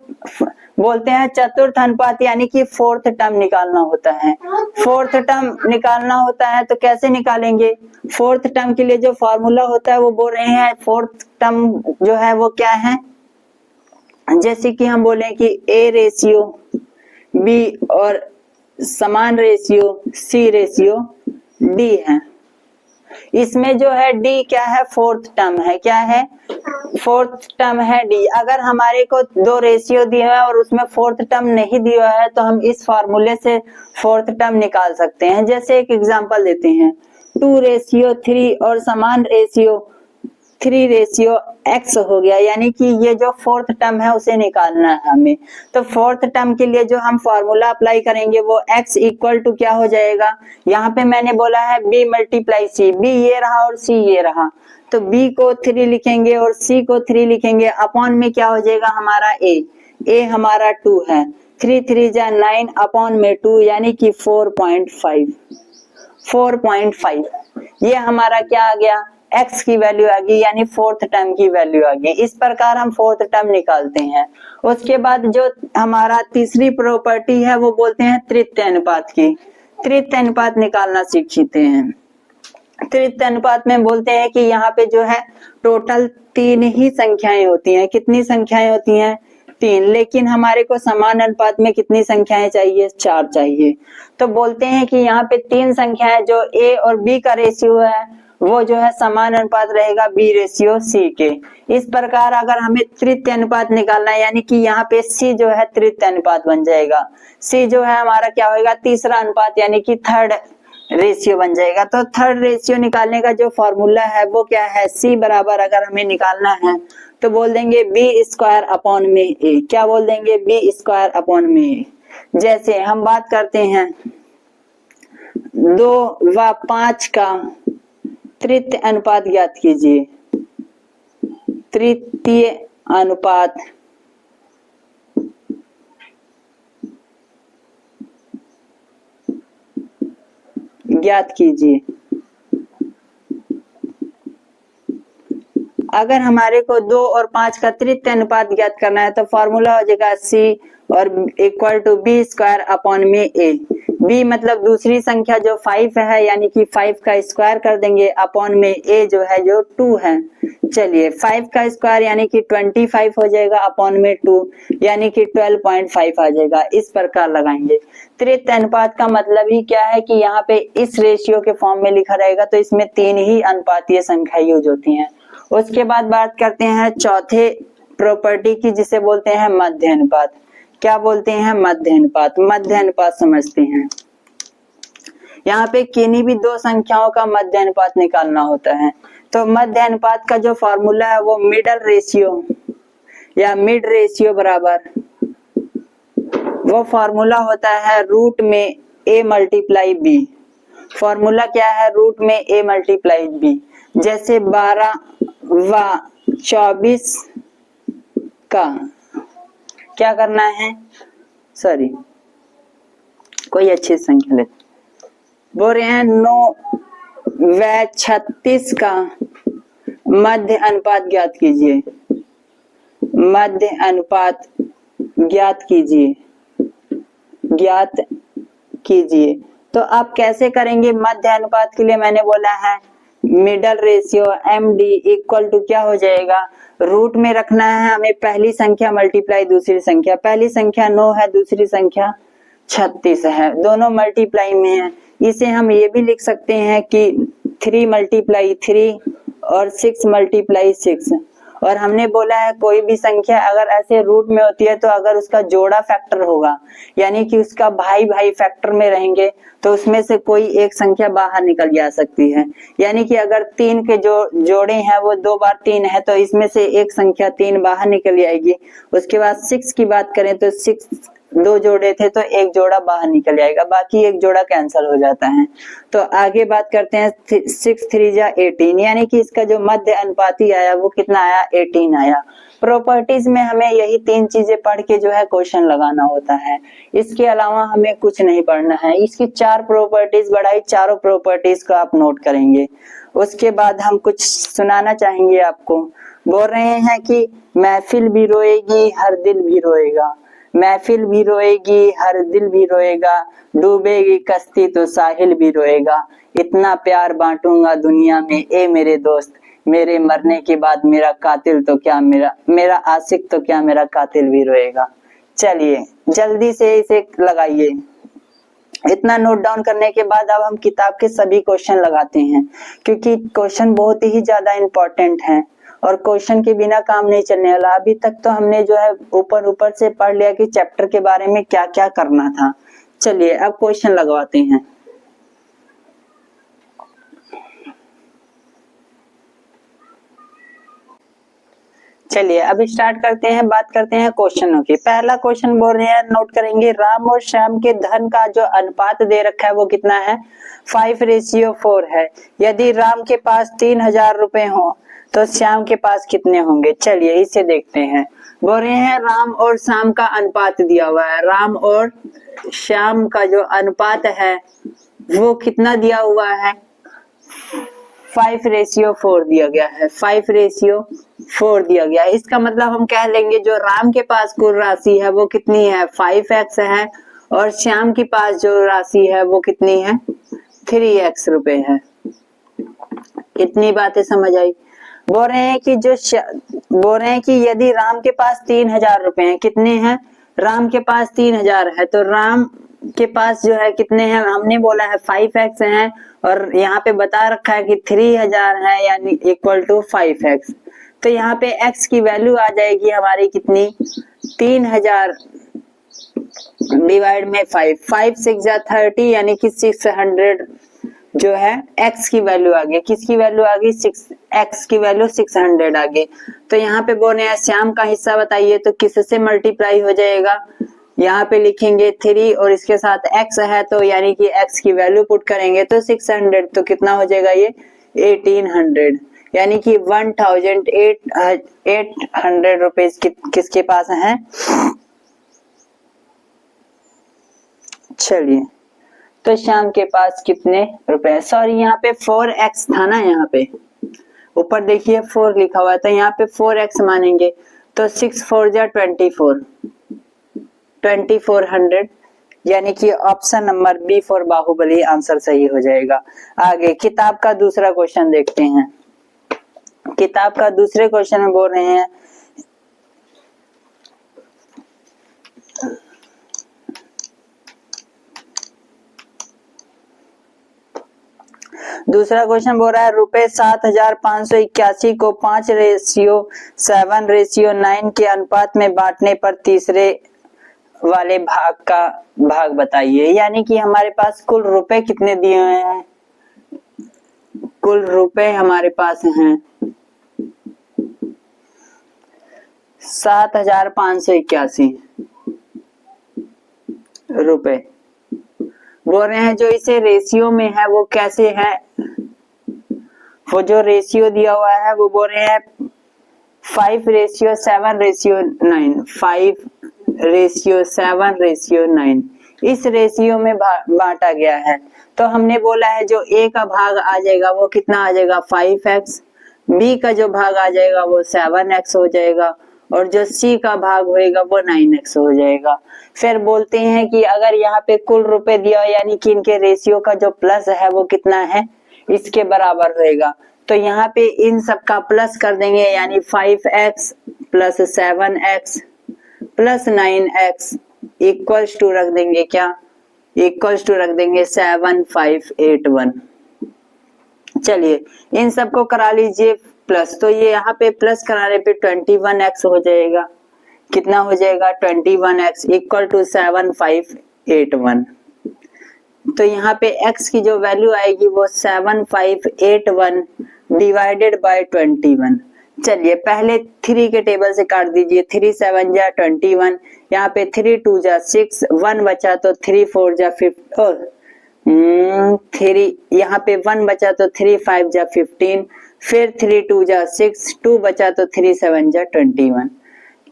बोलते हैं चतुर्थ अनुपात, यानी कि फोर्थ टर्म निकालना होता है। फोर्थ टर्म निकालना होता है तो कैसे निकालेंगे, फोर्थ टर्म के लिए जो फॉर्मूला होता है वो बोल रहे हैं, फोर्थ टर्म जो है वो क्या है, जैसे कि हम बोले कि A/B और समान रेशियो C/D है। इसमें जो है D क्या है, फोर्थ टर्म है। क्या है, फोर्थ टर्म है D। अगर हमारे को 2 रेशियो दिया है और उसमें फोर्थ टर्म नहीं दिया है तो हम इस फॉर्मूले से फोर्थ टर्म निकाल सकते हैं। जैसे एक एग्जांपल देते हैं, 2/3 और समान रेशियो 3/x हो गया, यानी कि ये जो फोर्थ टर्म है उसे निकालना है हमें। तो फोर्थ टर्म के लिए जो हम फॉर्मूला अप्लाई करेंगे वो x इक्वल टू क्या हो जाएगा, यहाँ पे मैंने बोला है B×C, B ये रहा और C ये रहा, तो B को 3 लिखेंगे और C को 3 लिखेंगे, अपॉन में क्या हो जाएगा हमारा A हमारा 2 है, 3 3 जा 9 अपॉन में 2, यानी कि 4.5 ये हमारा क्या आ गया, x की वैल्यू आ गई, यानी फोर्थ टर्म की वैल्यू आ गई। इस प्रकार हम फोर्थ टर्म निकालते हैं। उसके बाद जो हमारा तीसरी प्रॉपर्टी है वो बोलते हैं तृतीय अनुपात की। तृतीय अनुपात निकालना सीखते हैं। तृतीय अनुपात में बोलते हैं कि यहाँ पे जो है टोटल 3 ही संख्याएं होती हैं। कितनी संख्याएं होती हैं, 3, लेकिन हमारे को समान अनुपात में कितनी संख्याएं चाहिए, 4 चाहिए। तो बोलते हैं कि यहाँ पे 3 संख्याएं जो A और B का रेशियो है वो जो है समान अनुपात रहेगा B/C के। इस प्रकार अगर हमें तृतीय अनुपात निकालना है, यानी कि यहाँ पे C जो है तृतीय अनुपात बन जाएगा, C जो है हमारा क्या होगा, तीसरा अनुपात, यानी कि थर्ड रेशियो बन जाएगा। तो थर्ड रेशियो निकालने का जो फॉर्मूला है वो क्या है, C बराबर अगर हमें निकालना है तो बोल देंगे B² अपॉन में A। क्या बोल देंगे, B² अपॉन में A। जैसे हम बात करते हैं 2 व 5 का तृतीय अनुपात ज्ञात कीजिए। तृतीय अनुपात ज्ञात कीजिए। अगर हमारे को 2 और 5 का तृतीय अनुपात ज्ञात करना है तो फॉर्मूला हो जाएगा C और equal to B square upon में ए। बी मतलब दूसरी संख्या जो 5 है, यानी कि 5 का स्क्वायर कर देंगे अपॉन में ए जो है जो 2 है। चलिए 5 का स्क्वायर यानी कि 25 हो जाएगा अपॉन में 2 यानी कि 12.5 आ जाएगा। इस प्रकार लगाएंगे। तृतीय अनुपात का मतलब ही क्या है कि यहाँ पे इस रेशियो के फॉर्म में लिखा रहेगा तो इसमें 3 ही अनुपातीय संख्या यूज होती हैं। उसके बाद बात करते हैं चौथे प्रॉपर्टी की, जिसे बोलते हैं मध्य अनुपात। क्या बोलते हैं? मध्य अनुपात। मध्य अनुपात समझते हैं। यहाँ पे किन्हीं भी दो संख्याओं का मध्य अनुपात निकालना होता है। तो मध्य अनुपात का जो फॉर्मूला है वो मिडल रेशियो या मिड रेशियो बराबर, वो फॉर्मूला होता है रूट में a मल्टीप्लाई b। फॉर्मूला क्या है? रूट में a मल्टीप्लाई b। जैसे 12 व 24 का क्या करना है? सॉरी, कोई अच्छी संख्या लेते। बोल रहे हैं 9 व 36 का मध्य अनुपात ज्ञात कीजिए। मध्य अनुपात ज्ञात कीजिए, ज्ञात कीजिए। तो आप कैसे करेंगे? मध्य अनुपात के लिए मैंने बोला है middle ratio md equal to क्या हो जाएगा? रूट में रखना है हमें पहली संख्या मल्टीप्लाई दूसरी संख्या। पहली संख्या 9 है, दूसरी संख्या 36 है, दोनों मल्टीप्लाई में है। इसे हम ये भी लिख सकते हैं कि 3 मल्टीप्लाई 3 और 6 मल्टीप्लाई 6। और हमने बोला है कोई भी संख्या अगर ऐसे रूट में होती है तो अगर उसका जोड़ा फैक्टर होगा, यानी कि उसका भाई भाई फैक्टर में रहेंगे, तो उसमें से कोई एक संख्या बाहर निकल जा सकती है। यानी कि अगर 3 के जो जोड़े हैं वो 2 बार 3 है तो इसमें से एक संख्या 3 बाहर निकल जाएगी। उसके बाद 6 की बात करें तो 6 2 जोड़े थे तो एक जोड़ा बाहर निकल जाएगा, बाकी एक जोड़ा कैंसिल हो जाता है। तो आगे बात करते हैं 6 3 जा 18, यानी कि इसका जो मध्य अनुपाती आया वो कितना आया? 18 आया। प्रॉपर्टीज में हमें यही 3 चीजें पढ़ के जो है क्वेश्चन लगाना होता है। इसके अलावा हमें कुछ नहीं पढ़ना है। इसकी 4 प्रॉपर्टीज बढ़ाई, चारों प्रॉपर्टीज को आप नोट करेंगे। उसके बाद हम कुछ सुनाना चाहेंगे आपको। बोल रहे हैं कि महफिल भी रोएगी हर दिल भी रोएगा। महफिल भी रोएगी हर दिल भी रोएगा, डूबेगी कश्ती तो साहिल भी रोएगा। इतना प्यार बांटूंगा दुनिया में ए मेरे दोस्त, मेरे मरने के बाद मेरा कातिल तो क्या मेरा आशिक तो क्या मेरा कातिल भी रोएगा। चलिए जल्दी से इसे लगाइए। इतना नोट डाउन करने के बाद अब हम किताब के सभी क्वेश्चन लगाते हैं, क्योंकि क्वेश्चन बहुत ही ज्यादा इंपॉर्टेंट हैं और क्वेश्चन के बिना काम नहीं चलने वाला। अभी तक तो हमने जो है ऊपर ऊपर से पढ़ लिया कि चैप्टर के बारे में क्या क्या करना था। चलिए अब क्वेश्चन लगवाते हैं। चलिए अब स्टार्ट करते हैं, बात करते हैं क्वेश्चनों की। पहला क्वेश्चन बोल रहे हैं, नोट करेंगे, राम और श्याम के धन का जो अनुपात दे रखा है वो कितना है? 5:4 है। यदि राम के पास 3000 रुपए हो तो श्याम के पास कितने होंगे? चलिए इसे देखते हैं। बोल रहे हैं राम और श्याम का अनुपात दिया हुआ है। राम और श्याम का जो अनुपात है वो कितना दिया हुआ है? 5:4 दिया गया है। 5:4 दिया गया है। इसका मतलब हम कह लेंगे जो राम के पास कुल राशि है वो कितनी है? 5x है, और श्याम के पास जो राशि है वो कितनी है? 3x रुपए है। इतनी बातें समझ आई? बोल रहे हैं कि यदि राम के पास 3000 रुपए हैं, कितने हैं? राम के पास 3000 है, तो राम के पास जो है कितने हैं? हमने बोला है 5x है, और यहाँ पे बता रखा है कि 3000 है, यानी इक्वल टू 5x। तो यहाँ पे x की वैल्यू आ जाएगी हमारी कितनी? 3000 डिवाइड में 5, 5 6 जा 30, यानी कि 600 जो है x की वैल्यू आ गई। किसकी वैल्यू आ गई? x की वैल्यू 600 आ गई। तो यहाँ पे बोल रहे हैं श्याम का हिस्सा बताइए, तो किससे मल्टीप्लाई हो जाएगा? यहाँ पे लिखेंगे 3 और इसके साथ x है, तो यानी कि x की वैल्यू पुट करेंगे तो 600, तो कितना हो जाएगा ये? 1800, यानी कि 1800 रुपीज किसके पास है? चलिए तो श्याम के पास कितने रुपए? सॉरी यहाँ पे 4x था ना, यहाँ पे ऊपर देखिए 4 लिखा हुआ है तो यहाँ पे 4x मानेंगे तो 6 4 जा 24, 2400, यानी कि option number B for Baahubali answer सही हो जाएगा। आगे किताब का दूसरा क्वेश्चन देखते हैं। किताब का दूसरे क्वेश्चन में बोल रहे हैं दूसरा क्वेश्चन बोल रहा है रुपए 7581 को 5:7:9 के अनुपात में बांटने पर तीसरे वाले भाग का भाग बताइए। यानी कि हमारे पास कुल रुपए कितने दिए हुए हैं, कुल रुपए हमारे पास हैं 7581 रुपए। बोल रहे हैं जो इसे रेशियो में है वो कैसे है, वो जो रेशियो दिया हुआ है वो बोल रहे हैं 5:7:9, 5:7:9 इस रेशियो में बांटा गया है। तो हमने बोला है जो ए का भाग आ जाएगा वो कितना आ जाएगा 5x, बी का जो भाग आ जाएगा वो 7x हो जाएगा और जो सी का भाग होएगा वो 9x हो जाएगा। फिर बोलते हैं कि अगर यहाँ पे कुल रुपए दिया हो यानी कि इनके रेशियो का जो प्लस है वो कितना है, इसके बराबर होएगा। तो यहाँ पे इन सब का प्लस कर देंगे यानी 5x plus 7x plus 9x equals to रख देंगे क्या, इक्वल्स टू रख देंगे 7581। चलिए इन सबको करा लीजिए प्लस, तो ये यहाँ पे प्लस कराने पे 21x हो जाएगा। कितना हो जाएगा 21x इक्वल टू 7581। तो यहाँ पे x की जो वैल्यू आएगी वो 7581 डिवाइडेड बाय 21। चलिए पहले 3 के टेबल से काट दीजिए, 3 7 जा 21, यहाँ पे 3 2 जा 6, 1 बचा तो 3 4 जा 5, 3 यहाँ पे 1 बचा तो 3 5 जा 15, फिर 3 2 जा 6, 2 बचा तो 3 7 जा 21।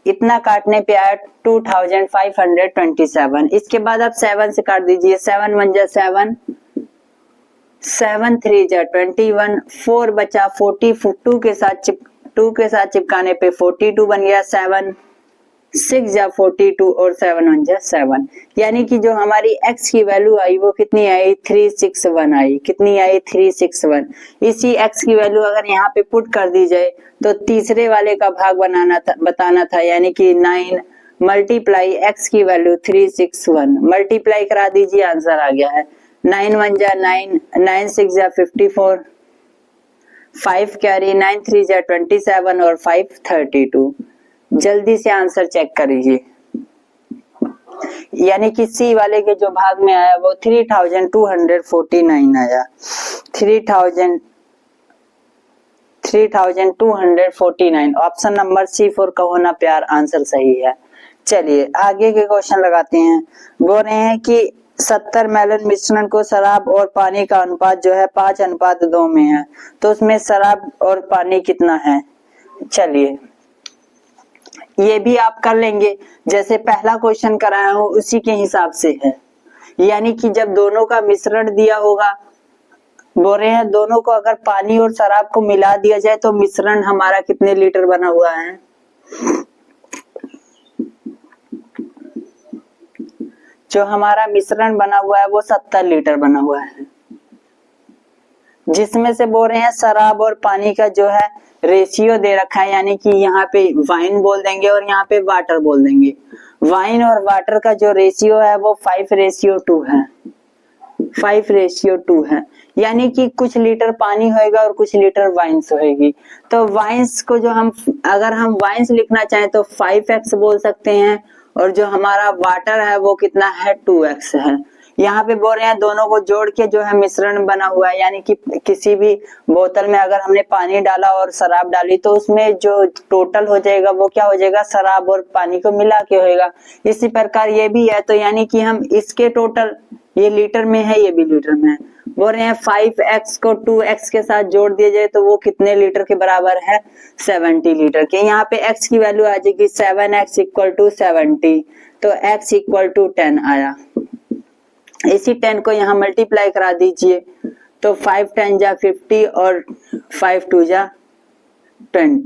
इतना काटने पे आया 2527। इसके बाद आप 7 से काट दीजिए, 7 1 जा 7, 7 3 जा 21, 4 बचा 40, 2 के साथ चिपकाने पे 42 बन गया, 7 6 जा 42 और 7 1 जा 7। यानी कि जो हमारी x की वैल्यू आई वो कितनी आई 361 आई। कितनी आई 361। इसी x की वैल्यू अगर यहाँ पे पुट कर दी जाए तो तीसरे वाले का भाग बताना था यानी कि 9 मल्टीप्लाई x की वैल्यू 361 मल्टीप्लाई करा दीजिए, आंसर आ गया है 9 1 जा 9, 9 6 जा 54, 5 कैरी 9 3 जा 27 और 5 32। जल्दी से आंसर चेक करिए। यानी कि सी वाले के जो भाग में आया वो 3249 आया, 3249। ऑप्शन नंबर सी फॉर कहो ना प्यार आंसर सही है। चलिए आगे के क्वेश्चन लगाते हैं। बोल रहे हैं कि 70 मैलन मिश्रण को शराब और पानी का अनुपात जो है 5:2 में है, तो उसमें शराब और पानी कितना है। चलिए ये भी आप कर लेंगे, जैसे पहला क्वेश्चन कराया हूं उसी के हिसाब से है। यानी कि जब दोनों का मिश्रण दिया होगा, बोल रहे हैं दोनों को अगर पानी और शराब को मिला दिया जाए तो मिश्रण हमारा कितने लीटर बना हुआ है। जो हमारा मिश्रण बना हुआ है वो 70 लीटर बना हुआ है, जिसमें से बोल रहे हैं शराब और पानी का जो है रेशियो दे रखा है, यानी कि यहाँ पे वाइन बोल देंगे और यहाँ पे वाटर बोल देंगे। वाइन और वाटर का जो रेशियो है वो 5:2 है, 5:2 है। यानी कि कुछ लीटर पानी होएगा और कुछ लीटर वाइन्स होएगी। तो वाइन्स को जो हम अगर हम वाइन्स लिखना चाहें तो 5x बोल सकते हैं और जो हमारा वाटर है वो कितना है 2x है। यहाँ पे बोल रहे हैं दोनों को जोड़ के जो है मिश्रण बना हुआ है, यानी कि किसी भी बोतल में अगर हमने पानी डाला और शराब डाली तो उसमें जो टोटल हो जाएगा वो क्या हो जाएगा, शराब और पानी को मिला के होएगा। इसी प्रकार ये भी है, तो यानी कि हम इसके टोटल, ये लीटर में है ये भी लीटर में है। बोल रहे हैं 5x को 2x के साथ जोड़ दिया जाए तो वो कितने लीटर के बराबर है, 70 लीटर के। यहाँ पे x की वैल्यू आ जाएगी 7x इक्वल टू 70, तो x इक्वल टू 10 आया। इसी 10 को यहाँ मल्टीप्लाई करा दीजिए तो 5 10 जा 50 और 5 2 जा 10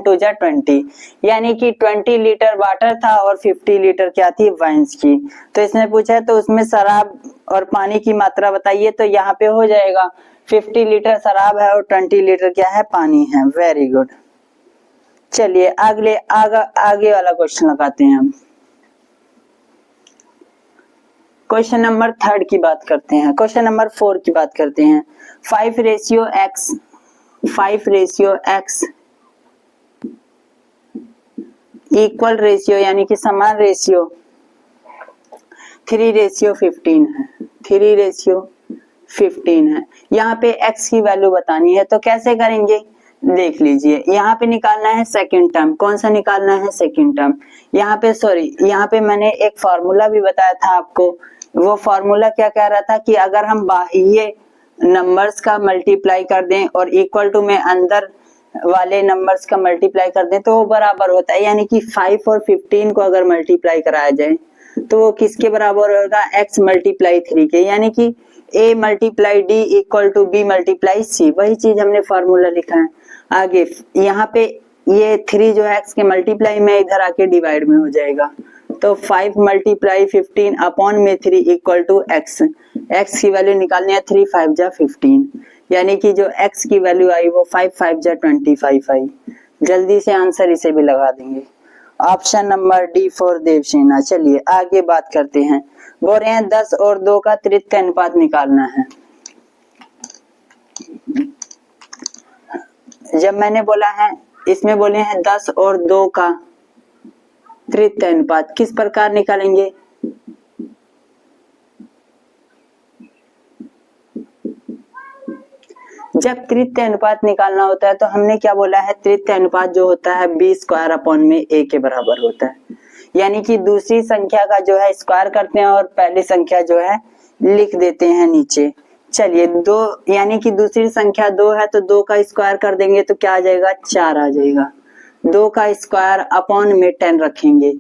टू जा 20, यानी कि 20 लीटर वाटर था और 50 लीटर क्या थी, वाइन्स की। तो इसने पूछा है तो उसमें शराब और पानी की मात्रा बताइए, तो यहाँ पे हो जाएगा 50 लीटर शराब है और 20 लीटर क्या है, पानी है। Very good. चलिए आगे वाला क्वेश्चन लगाते हैं हम। क्वेश्चन नंबर 3 की बात करते हैं, क्वेश्चन नंबर 4 की बात करते हैं। 5:x इक्वल रेशियो यानी कि समान रेशियो 3:15 है। 3:15 है। यहाँ पे x की वैल्यू बतानी है, तो कैसे करेंगे, देख लीजिए। यहाँ पे निकालना है सेकंड टर्म। कौन सा निकालना है, सेकंड टर्म। यहाँ पे मैंने एक फॉर्मूला भी बताया था आपको। वो फॉर्मूला क्या कह रहा था कि अगर हम बाह्य नंबर्स का मल्टीप्लाई कर दें और इक्वल टू में अंदर वाले नंबर्स का मल्टीप्लाई कर दें तो वो बराबर होता है। यानी कि 5 और 15 को अगर मल्टीप्लाई कराया जाए तो वो किसके बराबर होगा, x मल्टीप्लाई 3 के। यानी कि a multiply d equal to b multiply c। वही चीज हमने फॉर्मूला लिखा है। आगे यहाँ पे ये 3 जो है x के मल्टीप्लाई में इधर आके डिवाइड में हो जाएगा, तो 5 मल्टीप्लाई 15 अपॉन में 3 इक्वल टू x। x की वैल्यू निकालनी है, 3 5 जा 15, यानी कि जो x की वैल्यू आई वो 5 5 जा 25 आई। जल्दी से आंसर इसे भी लगा देंगे। Option number D for Devasena. चलिए आगे बात करते हैं। बोल रहे हैं 10 और 2 का तृतीय अनुपात निकालना है। जब मैंने बोला है, इसमें बोले हैं 10 और 2 का तृतीय अनुपात किस प्रकार निकालेंगे, जब तृतीय अनुपात निकालना होता है तो हमने क्या बोला है, तृतीय अनुपात जो होता है b स्क्वायर अपॉन में a के बराबर होता है। यानी कि दूसरी संख्या का जो है स्क्वायर करते हैं और पहली संख्या जो है लिख देते हैं नीचे। चलिए 2, यानी कि दूसरी संख्या 2 है तो 2 का स्क्वायर कर देंगे तो क्या आ जाएगा, 4 आ जाएगा। 2 का स्क्वायर अपॉन में 10 रखेंगे,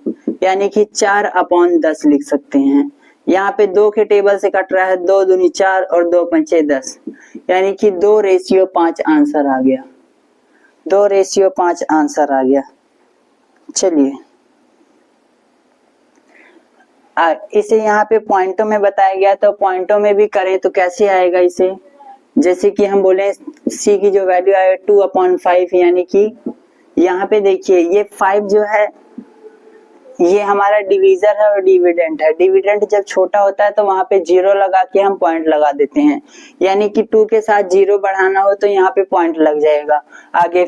यानी कि 4 अपॉन 10 लिख सकते हैं। यहाँ पे 2 के टेबल से कट रहा है, 2 दूनी 4 और 2 पंचे 10, यानी कि 2:5 आंसर आ गया। 2:5 आंसर आ गया। चलिए इसे यहाँ पे पॉइंटों में बताया गया, तो पॉइंटों में भी करें तो कैसे आएगा इसे, जैसे कि हम बोले c की जो वैल्यू आए 2/5, यानी कि यहाँ पे देखिए ये 5 जो है ये हमारा डिवीजर है और डिविडेंड है। डिविडेंड जब छोटा होता है तो वहां पे 0 लगा के हम पॉइंट लगा देते हैं, यानी कि 2 के साथ 0 बढ़ाना हो तो यहाँ पे पॉइंट लग जाएगा। आगे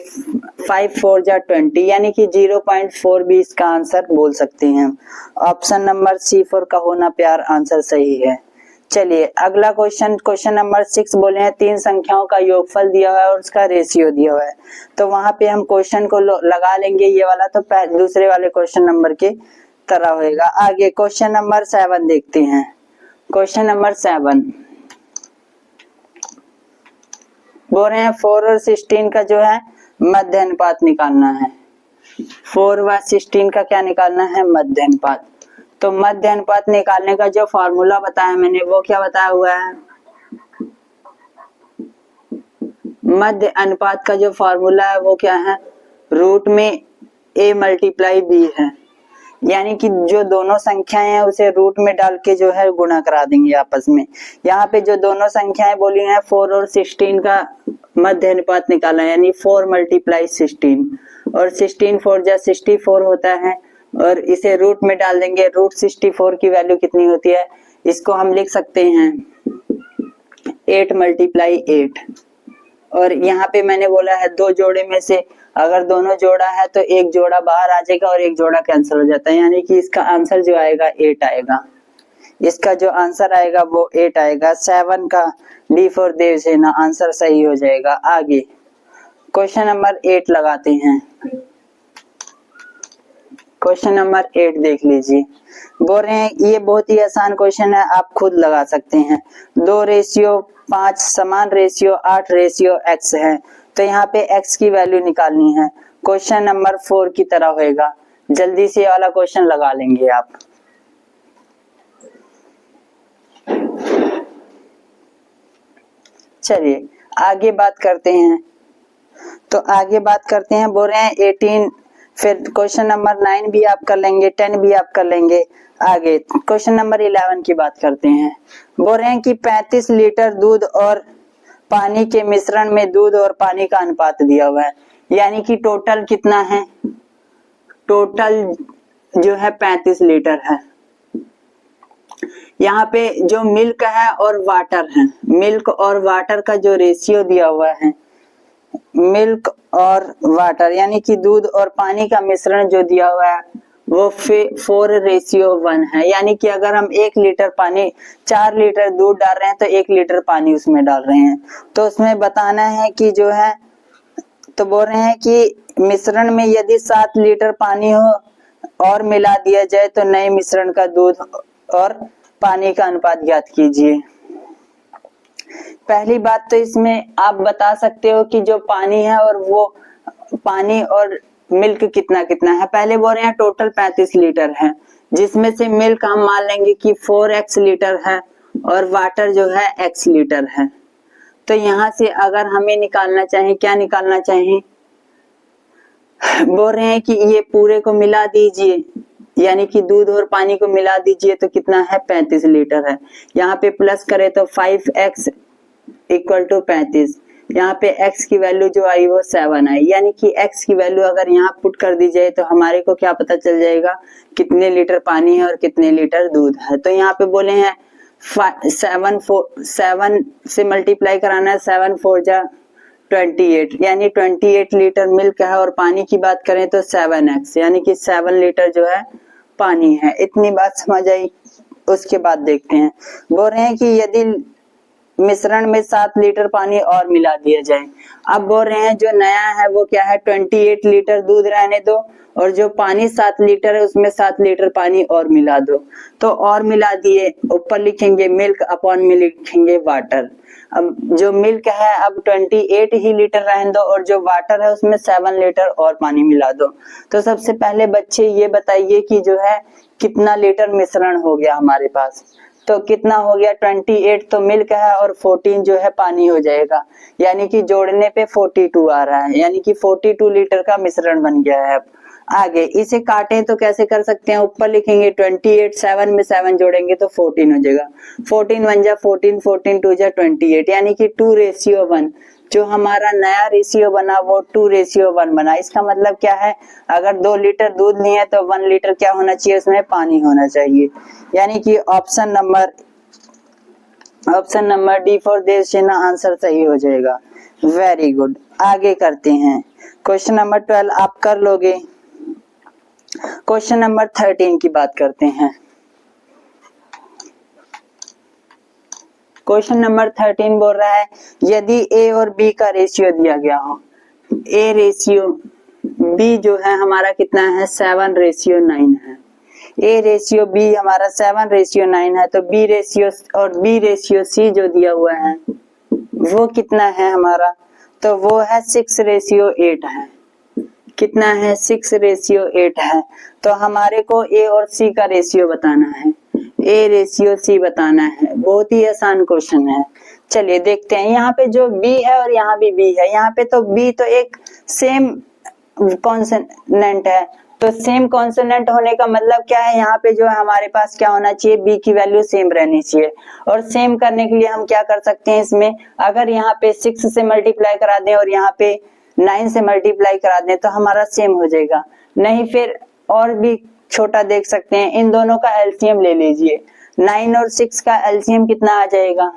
5 4 जा 20, यानी कि 0.4 भी इसका आंसर बोल सकते हैं। ऑप्शन नंबर सी फॉर कहो ना प्यार आंसर सही है। चलिए अगला क्वेश्चन नंबर 6 बोले हैं 3 संख्याओं का योगफल दिया हुआ है और उसका रेशियो दिया हुआ है, तो वहां पे हम क्वेश्चन को लगा लेंगे ये वाला, तो दूसरे वाले क्वेश्चन नंबर के तरह होएगा। आगे क्वेश्चन नंबर 7 देखते हैं। क्वेश्चन नंबर 7 बोल रहे हैं 4 और 16 का जो है मध्य अनुपात निकालना है। 4 व 16 का क्या निकालना है, मध्य अनुपात। तो मध्य अनुपात निकालने का जो फॉर्मूला बताया मैंने वो क्या बताया हुआ है, मध्य अनुपात का जो फॉर्मूला है वो क्या है, रूट में a मल्टीप्लाई b है। यानी कि जो दोनों संख्याएं हैं उसे रूट में डाल के जो है गुणा करा देंगे आपस में। यहाँ पे जो दोनों संख्याएं बोली हैं 4 और 16 का मध्य अनुपात निकाला, यानी 4 मल्टीप्लाई 16 और 16 4 जा 64 होता है, और इसे रूट में डाल देंगे। रूट 64 की वैल्यू कितनी होती है, इसको हम लिख सकते हैं 8 मल्टीप्लाई 8। और यहाँ पे मैंने बोला है 2 जोड़े में से अगर दोनों जोड़ा है तो एक जोड़ा बाहर आ जाएगा और एक जोड़ा कैंसिल हो जाता है, यानी कि इसका आंसर जो आएगा 8 आएगा। इसका जो आंसर आएगा वो 8 आएगा। 7 का डी फॉर देवसेना आंसर सही हो जाएगा। आगे क्वेश्चन नंबर 8 लगाते हैं। क्वेश्चन नंबर 8 देख लीजिए। बोल रहे हैं ये बहुत ही आसान क्वेश्चन है, आप खुद लगा सकते हैं। 2:5 समान रेशियो 8:x है, तो यहाँ पे x की वैल्यू निकालनी है। क्वेश्चन नंबर 4 की तरह होएगा। जल्दी से वाला क्वेश्चन लगा लेंगे आप। चलिए आगे बात करते हैं। तो आगे बात करते हैं, बोल रहे हैं 18, फिर क्वेश्चन नंबर 9 भी आप कर लेंगे, 10 भी आप कर लेंगे। आगे क्वेश्चन नंबर 11 की बात करते हैं, बोल रहे हैं कि 35 लीटर दूध और पानी के मिश्रण में दूध और पानी का अनुपात दिया हुआ है, यानी कि टोटल कितना है, टोटल जो है 35 लीटर है। यहाँ पे जो मिल्क है और वाटर है, मिल्क और वाटर का जो रेशियो दिया हुआ है, मिल्क और वाटर यानी कि दूध और पानी का मिश्रण जो दिया हुआ है वो 4:1 है, यानी कि अगर हम 1 लीटर पानी 4 लीटर दूध डाल रहे हैं तो 1 लीटर पानी उसमें डाल रहे हैं। तो उसमें बताना है कि जो है, तो बोल रहे हैं कि मिश्रण में यदि 7 लीटर पानी हो और मिला दिया जाए तो नए मिश्रण का दूध और पानी का अनुपात ज्ञात कीजिए। पहली बात तो इसमें आप बता सकते हो कि जो पानी है और वो पानी और मिल्क कितना कितना है। पहले बोल रहे हैं टोटल 35 लीटर है, जिसमें से मिल्क हम मान लेंगे कि 4x लीटर है और वाटर जो है x लीटर है। तो यहाँ से अगर हमें निकालना चाहे, क्या निकालना चाहे, बोल रहे हैं कि ये पूरे को मिला दीजिए, यानी कि दूध और पानी को मिला दीजिए तो कितना है, 35 लीटर है। यहाँ पे प्लस करें तो 5x = 35, यहाँ पे x की वैल्यू जो आई वो 7 आई, यानी कि x की वैल्यू अगर यहाँ पुट कर दी जाए तो हमारे को क्या पता चल जाएगा, कितने लीटर पानी है और कितने लीटर दूध है। तो यहाँ पे बोले हैं 7 से मल्टीप्लाई कराना है, 7 4 जा 28, यानी 28 लीटर मिल्क है और पानी की बात करें तो 7x, यानी कि 7 लीटर जो है पानी है। इतनी बात समझ आई। उसके बाद देखते हैं, बोल रहे हैं कि यदि मिश्रण में 7 लीटर पानी और मिला दिया जाए। अब बोल रहे हैं जो नया है वो क्या है, 28 लीटर दूध रहने दो और जो पानी 7 लीटर है उसमें 7 लीटर पानी और मिला दो। तो और मिला दिए, ऊपर लिखेंगे मिल्क, अपॉन में लिखेंगे वाटर। अब जो मिल्क है अब 28 ही लीटर रहने दो और जो वाटर है उसमें 7 लीटर और पानी मिला दो। तो सबसे पहले बच्चे ये बताइए कि जो है कितना लीटर मिश्रण हो गया हमारे पास। तो कितना हो गया, 28 तो मिल्क है और 14 जो है पानी हो जाएगा, यानी कि जोड़ने पे 42 आ रहा है, यानी कि 42 लीटर का मिश्रण बन गया है। अब आगे इसे काटें तो कैसे कर सकते हैं, ऊपर लिखेंगे 28, 7 में 7 जोड़ेंगे तो 14 हो जाएगा, 14 1 जा 14, 14 2 जा 28, यानी कि 2:1। जो हमारा नया रेशियो बना वो 2:1 बना। इसका मतलब क्या है, अगर 2 लीटर दूध लिए तो 1 लीटर क्या होना चाहिए, उसमें पानी होना चाहिए, यानी कि option number D for Devasena answer सही हो जाएगा। Very good. आगे करते हैं, क्वेश्चन नंबर 12 आप कर लोगे। क्वेश्चन नंबर 13 की बात करते हैं। क्वेश्चन नंबर 13 बोल रहा है यदि ए और बी का रेशियो दिया गया हो, ए रेशियो बी जो है हमारा कितना है, 7:9 है। ए रेशियो बी हमारा 7:9 है, तो बी रेशियो और बी रेशियो सी जो दिया हुआ है वो कितना है हमारा, तो वो है 6:8 है। कितना है, 6:8 है। तो हमारे को ए और सी का रेशियो बताना है, ए रेशियो सी बताना है। बहुत ही आसान क्वेश्चन है। चलिए देखते हैं, यहाँ पे जो बी है और यहाँ भी बी है, यहाँ पे तो बी तो एक सेम कॉन्सोनेंट है, तो सेम कॉन्सोनेंट होने का मतलब क्या है, यहाँ पे जो है हमारे पास क्या होना चाहिए, बी की वैल्यू सेम रहनी चाहिए। और सेम करने के लिए हम क्या कर सकते हैं, इसमें अगर यहाँ पे 6 से मल्टीप्लाई करा दें और यहाँ पे 9 से मल्टीप्लाई करा दें तो हमारा सेम हो जाएगा। नहीं फिर और भी छोटा देख सकते हैं, इन दोनों का एलसीएम ले लीजिए। 9 और 6 का एलसीएम कितना आ जाएगा,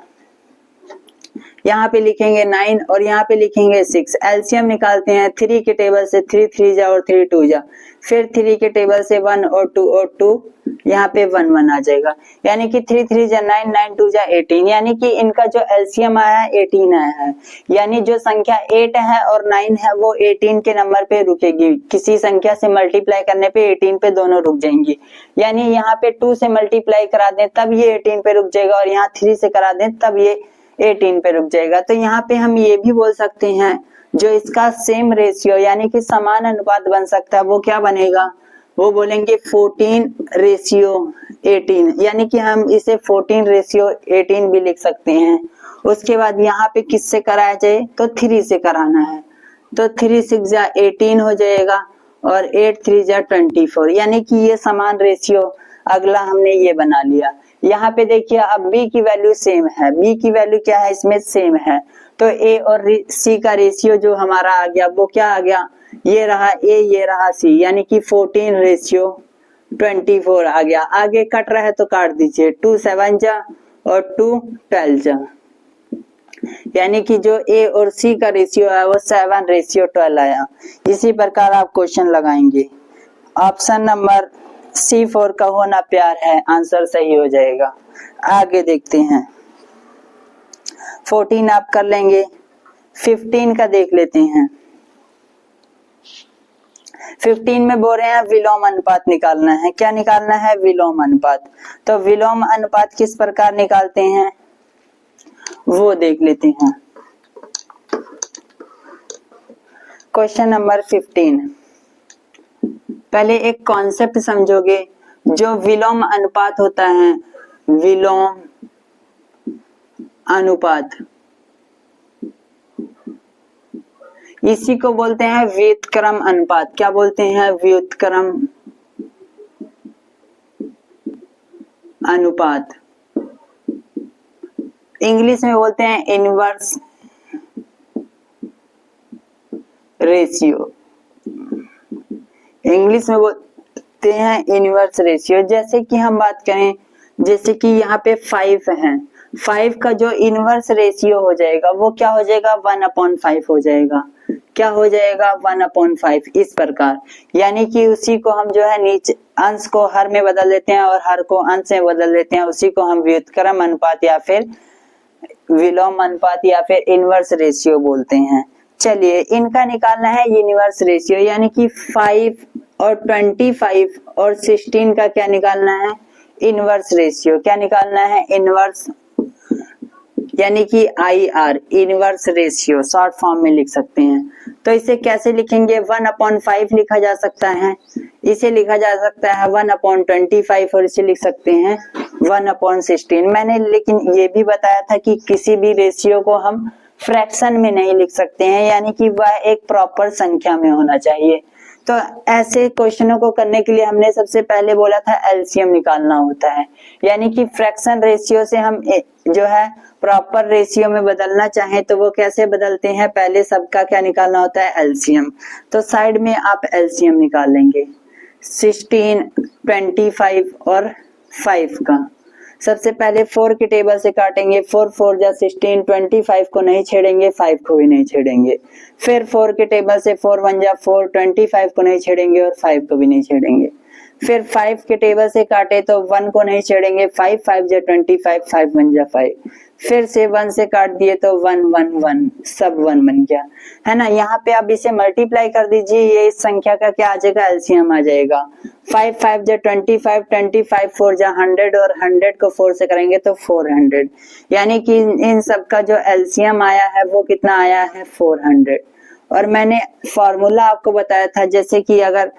यहाँ पे लिखेंगे 9 और यहाँ पे लिखेंगे 6। एलसीएम निकालते हैं, 3 के टेबल से 3 3 जा और 3 2 जा, फिर 3 के टेबल से 1 और 2 और 2, यहाँ पे 1 1 आ जाएगा, यानी कि 3 3 जा 9, 9 2 जा 18, यानी कि इनका जो एलसीएम आया है 18 आया है। यानी जो संख्या 8 है और 9 है वो 18 के नंबर पे रुकेगी, किसी संख्या से मल्टीप्लाई करने पे 18 पे दोनों रुक जाएंगी। यानी यहाँ पे 2 से मल्टीप्लाई करा दें तब ये 18 पे रुक जाएगा और यहाँ 3 से करा दें तब ये 18 पे रुक जाएगा। तो यहाँ पे हम ये भी बोल सकते हैं जो इसका सेम रेशियो यानी कि समान अनुपात बन सकता है वो क्या बनेगा, वो बोलेंगे 14:18, यानी कि हम इसे 14:18 भी लिख सकते हैं। उसके बाद यहाँ पे किससे कराया जाए, तो 3 से कराना है। तो 3 6 जा 18 हो जाएगा और 8 3 जा 24, यानी कि ये समान रेशियो अगला हमने ये बना लिया। यहाँ पे देखिए अब b की वैल्यू सेम है, b की वैल्यू क्या है इसमें सेम है, तो a और c का रेशियो जो हमारा आ गया वो क्या आ गया, ये रहा a ये रहा c, यानी कि 14 रेशियो 24 आ गया। आगे कट रहा है तो काट दीजिए, 2 7 जा और 2 12 जा, यानी कि जो a और c का रेशियो है वो 7 रेशियो 12 आया। इसी प्रकार आप क्वेश्चन लगाएंगे। ऑप्शन नंबर C4 का होना प्यार है आंसर सही हो जाएगा। आगे देखते हैं, 14 आप कर लेंगे, 15 का देख लेते हैं। 15 में बोल रहे हैं विलोम अनुपात निकालना है। क्या निकालना है, विलोम अनुपात। तो विलोम अनुपात किस प्रकार निकालते हैं वो देख लेते हैं। क्वेश्चन नंबर 15, पहले एक कॉन्सेप्ट समझोगे, जो विलोम अनुपात होता है, विलोम अनुपात, इसी को बोलते हैं व्युत्क्रम अनुपात। क्या बोलते हैं, व्युत्क्रम अनुपात। इंग्लिश में बोलते हैं इनवर्स रेशियो, इंग्लिश में बोलते हैं इनवर्स रेशियो। जैसे कि हम बात करें, जैसे कि यहाँ पे 5 है, 5 का जो इनवर्स रेशियो हो जाएगा वो क्या हो जाएगा, 1/5 हो जाएगा। क्या हो जाएगा, 1/5, इस प्रकार। यानी कि उसी को हम जो है नीचे अंश को हर में बदल देते हैं और हर को अंश में बदल देते हैं, उसी को हम व्युत्क्रम अनुपात या फिर विलोम अनुपात या फिर इनवर्स रेशियो बोलते हैं। चलिए इनका निकालना है इनवर्स रेशियो, यानी कि 5 और 25 और 16 का क्या निकालना है, इनवर्स रेशियो। क्या निकालना है, इनवर्स, यानी कि IR, inverse ratio short form में लिख सकते हैं। तो इसे कैसे लिखेंगे, 1/5 लिखा जा सकता है, इसे लिखा जा सकता है 1/25 और इसे लिख सकते हैं 1/16। मैंने लेकिन ये भी बताया था कि किसी भी रेशियो को हम फ्रैक्शन में नहीं लिख सकते हैं, यानी कि वह एक प्रॉपर संख्या में होना चाहिए। तो ऐसे क्वेश्चनों को करने के लिए हमने सबसे पहले बोला था एलसीएम निकालना होता है, यानी कि फ्रैक्शन रेशियो से हम जो है प्रॉपर रेशियो में बदलना चाहें तो वो कैसे बदलते हैं, पहले सबका क्या निकालना होता है, एलसीएम। तो साइड में आप एलसीएम निकाल लेंगे 16, 25 और 5 का। सबसे पहले 4 के टेबल से काटेंगे, 4 4 जा 16, 25 को नहीं छेड़ेंगे, 5 को भी नहीं छेड़ेंगे। फिर 4 के टेबल से 4 1 जा 4, 25 को नहीं छेड़ेंगे और 5 को भी नहीं छेड़ेंगे। फिर 5 के टेबल से काटे तो 1 को नहीं छेड़ेंगे, 5 5 जा 25, 5 1 जा 5। फिर से 1 से काट दिए तो 1 1 1, सब 1 बन गया, है ना। यहाँ पे आप इसे मल्टीप्लाई कर दीजिए, ये इस संख्या का क्या आ जाएगा, एलसीएम आ जाएगा। 5 5 जा 25, 25 4 जा 100 और 100 को 4 से करेंगे तो 400, यानी कि इन सब का जो एलसीएम आया है वो कितना आया है, 400। और मैंने फॉर्मूला आपको बताया था, जैसे कि अगर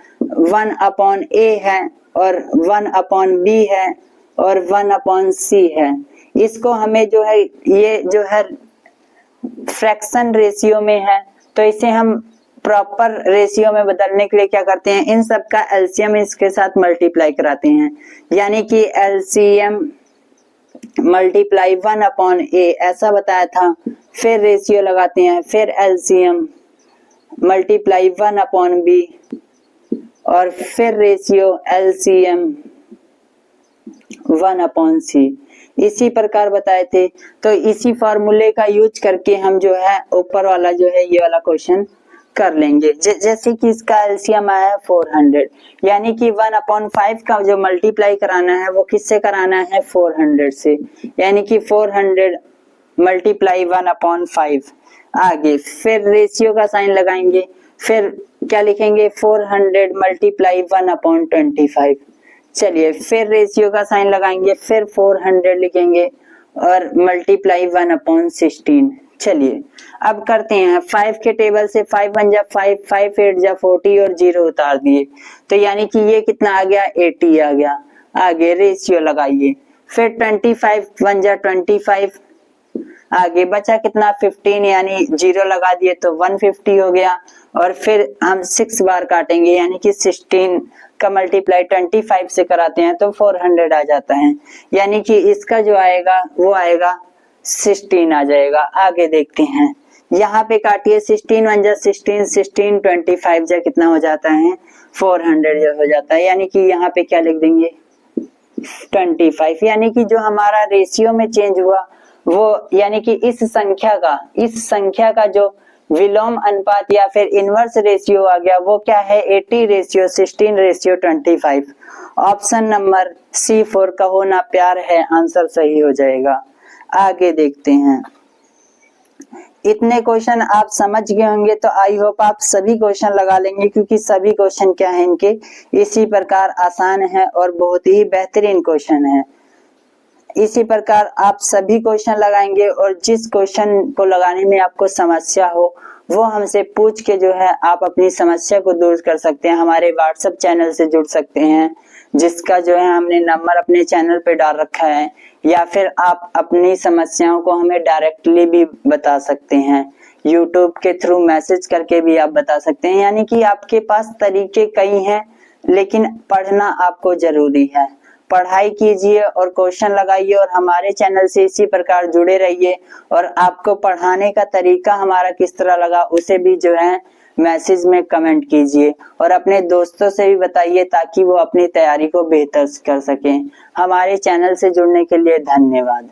1/a है और 1/b है और 1/c है, इसको हमें जो है ये जो है फ्रैक्शन रेशियो में है, तो इसे हम प्रॉपर रेशियो में बदलने के लिए क्या करते हैं, इन सब का एलसीएम इसके साथ मल्टीप्लाई कराते हैं, यानी कि एलसीएम मल्टीप्लाई 1/a ऐसा बताया था। फिर रेशियो लगाते हैं, फिर एलसीएम मल्टीप्लाई 1/b और फिर रेशियो एलसीएम 1/c, इसी प्रकार बताए थे। तो इसी फॉर्मूले का यूज करके हम जो है ऊपर वाला जो है ये वाला क्वेश्चन कर लेंगे। जैसे कि इसका एलसीएम आया है 400, यानी कि 1/5 का जो मल्टीप्लाई कराना है वो किससे कराना है, 400 से, यानी कि 400 मल्टीप्लाई 1/5। आगे फिर रेशियो का साइन लगाएंगे, फिर क्या लिखेंगे, 400 मल्टीप्लाई 1/25। चलिए फिर रेशियो का साइन लगाएंगे, फिर 400 लिखेंगे और मल्टीप्लाई 1/16। चलिए अब करते हैं, 5 के टेबल से 5 1 जा 5, 5 8 जा 40 और 0 उतार दिए, तो यानी कि ये कितना आ गया, 80 आ गया। आगे रेशियो लगाइए, फिर 25 1 जा 25, आगे बचा कितना 15, यानी 0 लगा दिए तो 150 हो गया। और फिर हम 6 बार काटेंगे, यानी कि 16 का मल्टीप्लाई 25 से कराते हैं तो 400 आ जाता है, यानी कि इसका जो आएगा वो आएगा 16 आ जाएगा। आगे देखते हैं, यहाँ पे काटिए 16 1 जा 16, 16 25 जा कितना हो जाता है 400 जो हो जाता है, यानी कि यहाँ पे क्या लिख देंगे 25, यानी कि जो हमारा रेशियो में चेंज हुआ वो, यानी कि इस संख्या का जो विलोम अनुपात या फिर इनवर्स रेशियो आ गया वो क्या है 80:16:25। ऑप्शन नंबर C4 कहो ना प्यार है आंसर सही हो जाएगा। आगे देखते हैं, इतने क्वेश्चन आप समझ गए होंगे तो आई होप आप सभी क्वेश्चन लगा लेंगे, क्योंकि सभी क्वेश्चन क्या है इनके इसी प्रकार आसान है और बहुत ही बेहतरीन क्वेश्चन है। इसी प्रकार आप सभी क्वेश्चन लगाएंगे और जिस क्वेश्चन को लगाने में आपको समस्या हो वो हमसे पूछ के जो है आप अपनी समस्या को दूर कर सकते हैं। हमारे व्हाट्सएप चैनल से जुड़ सकते हैं, जिसका जो है हमने नंबर अपने चैनल पे डाल रखा है, या फिर आप अपनी समस्याओं को हमें डायरेक्टली भी बता सकते हैं, यूट्यूब के थ्रू मैसेज करके भी आप बता सकते हैं। यानी कि आपके पास तरीके कई हैं, लेकिन पढ़ना आपको जरूरी है। पढ़ाई कीजिए और क्वेश्चन लगाइए और हमारे चैनल से इसी प्रकार जुड़े रहिए। और आपको पढ़ाने का तरीका हमारा किस तरह लगा उसे भी जो है मैसेज में कमेंट कीजिए और अपने दोस्तों से भी बताइए, ताकि वो अपनी तैयारी को बेहतर कर सकें। हमारे चैनल से जुड़ने के लिए धन्यवाद।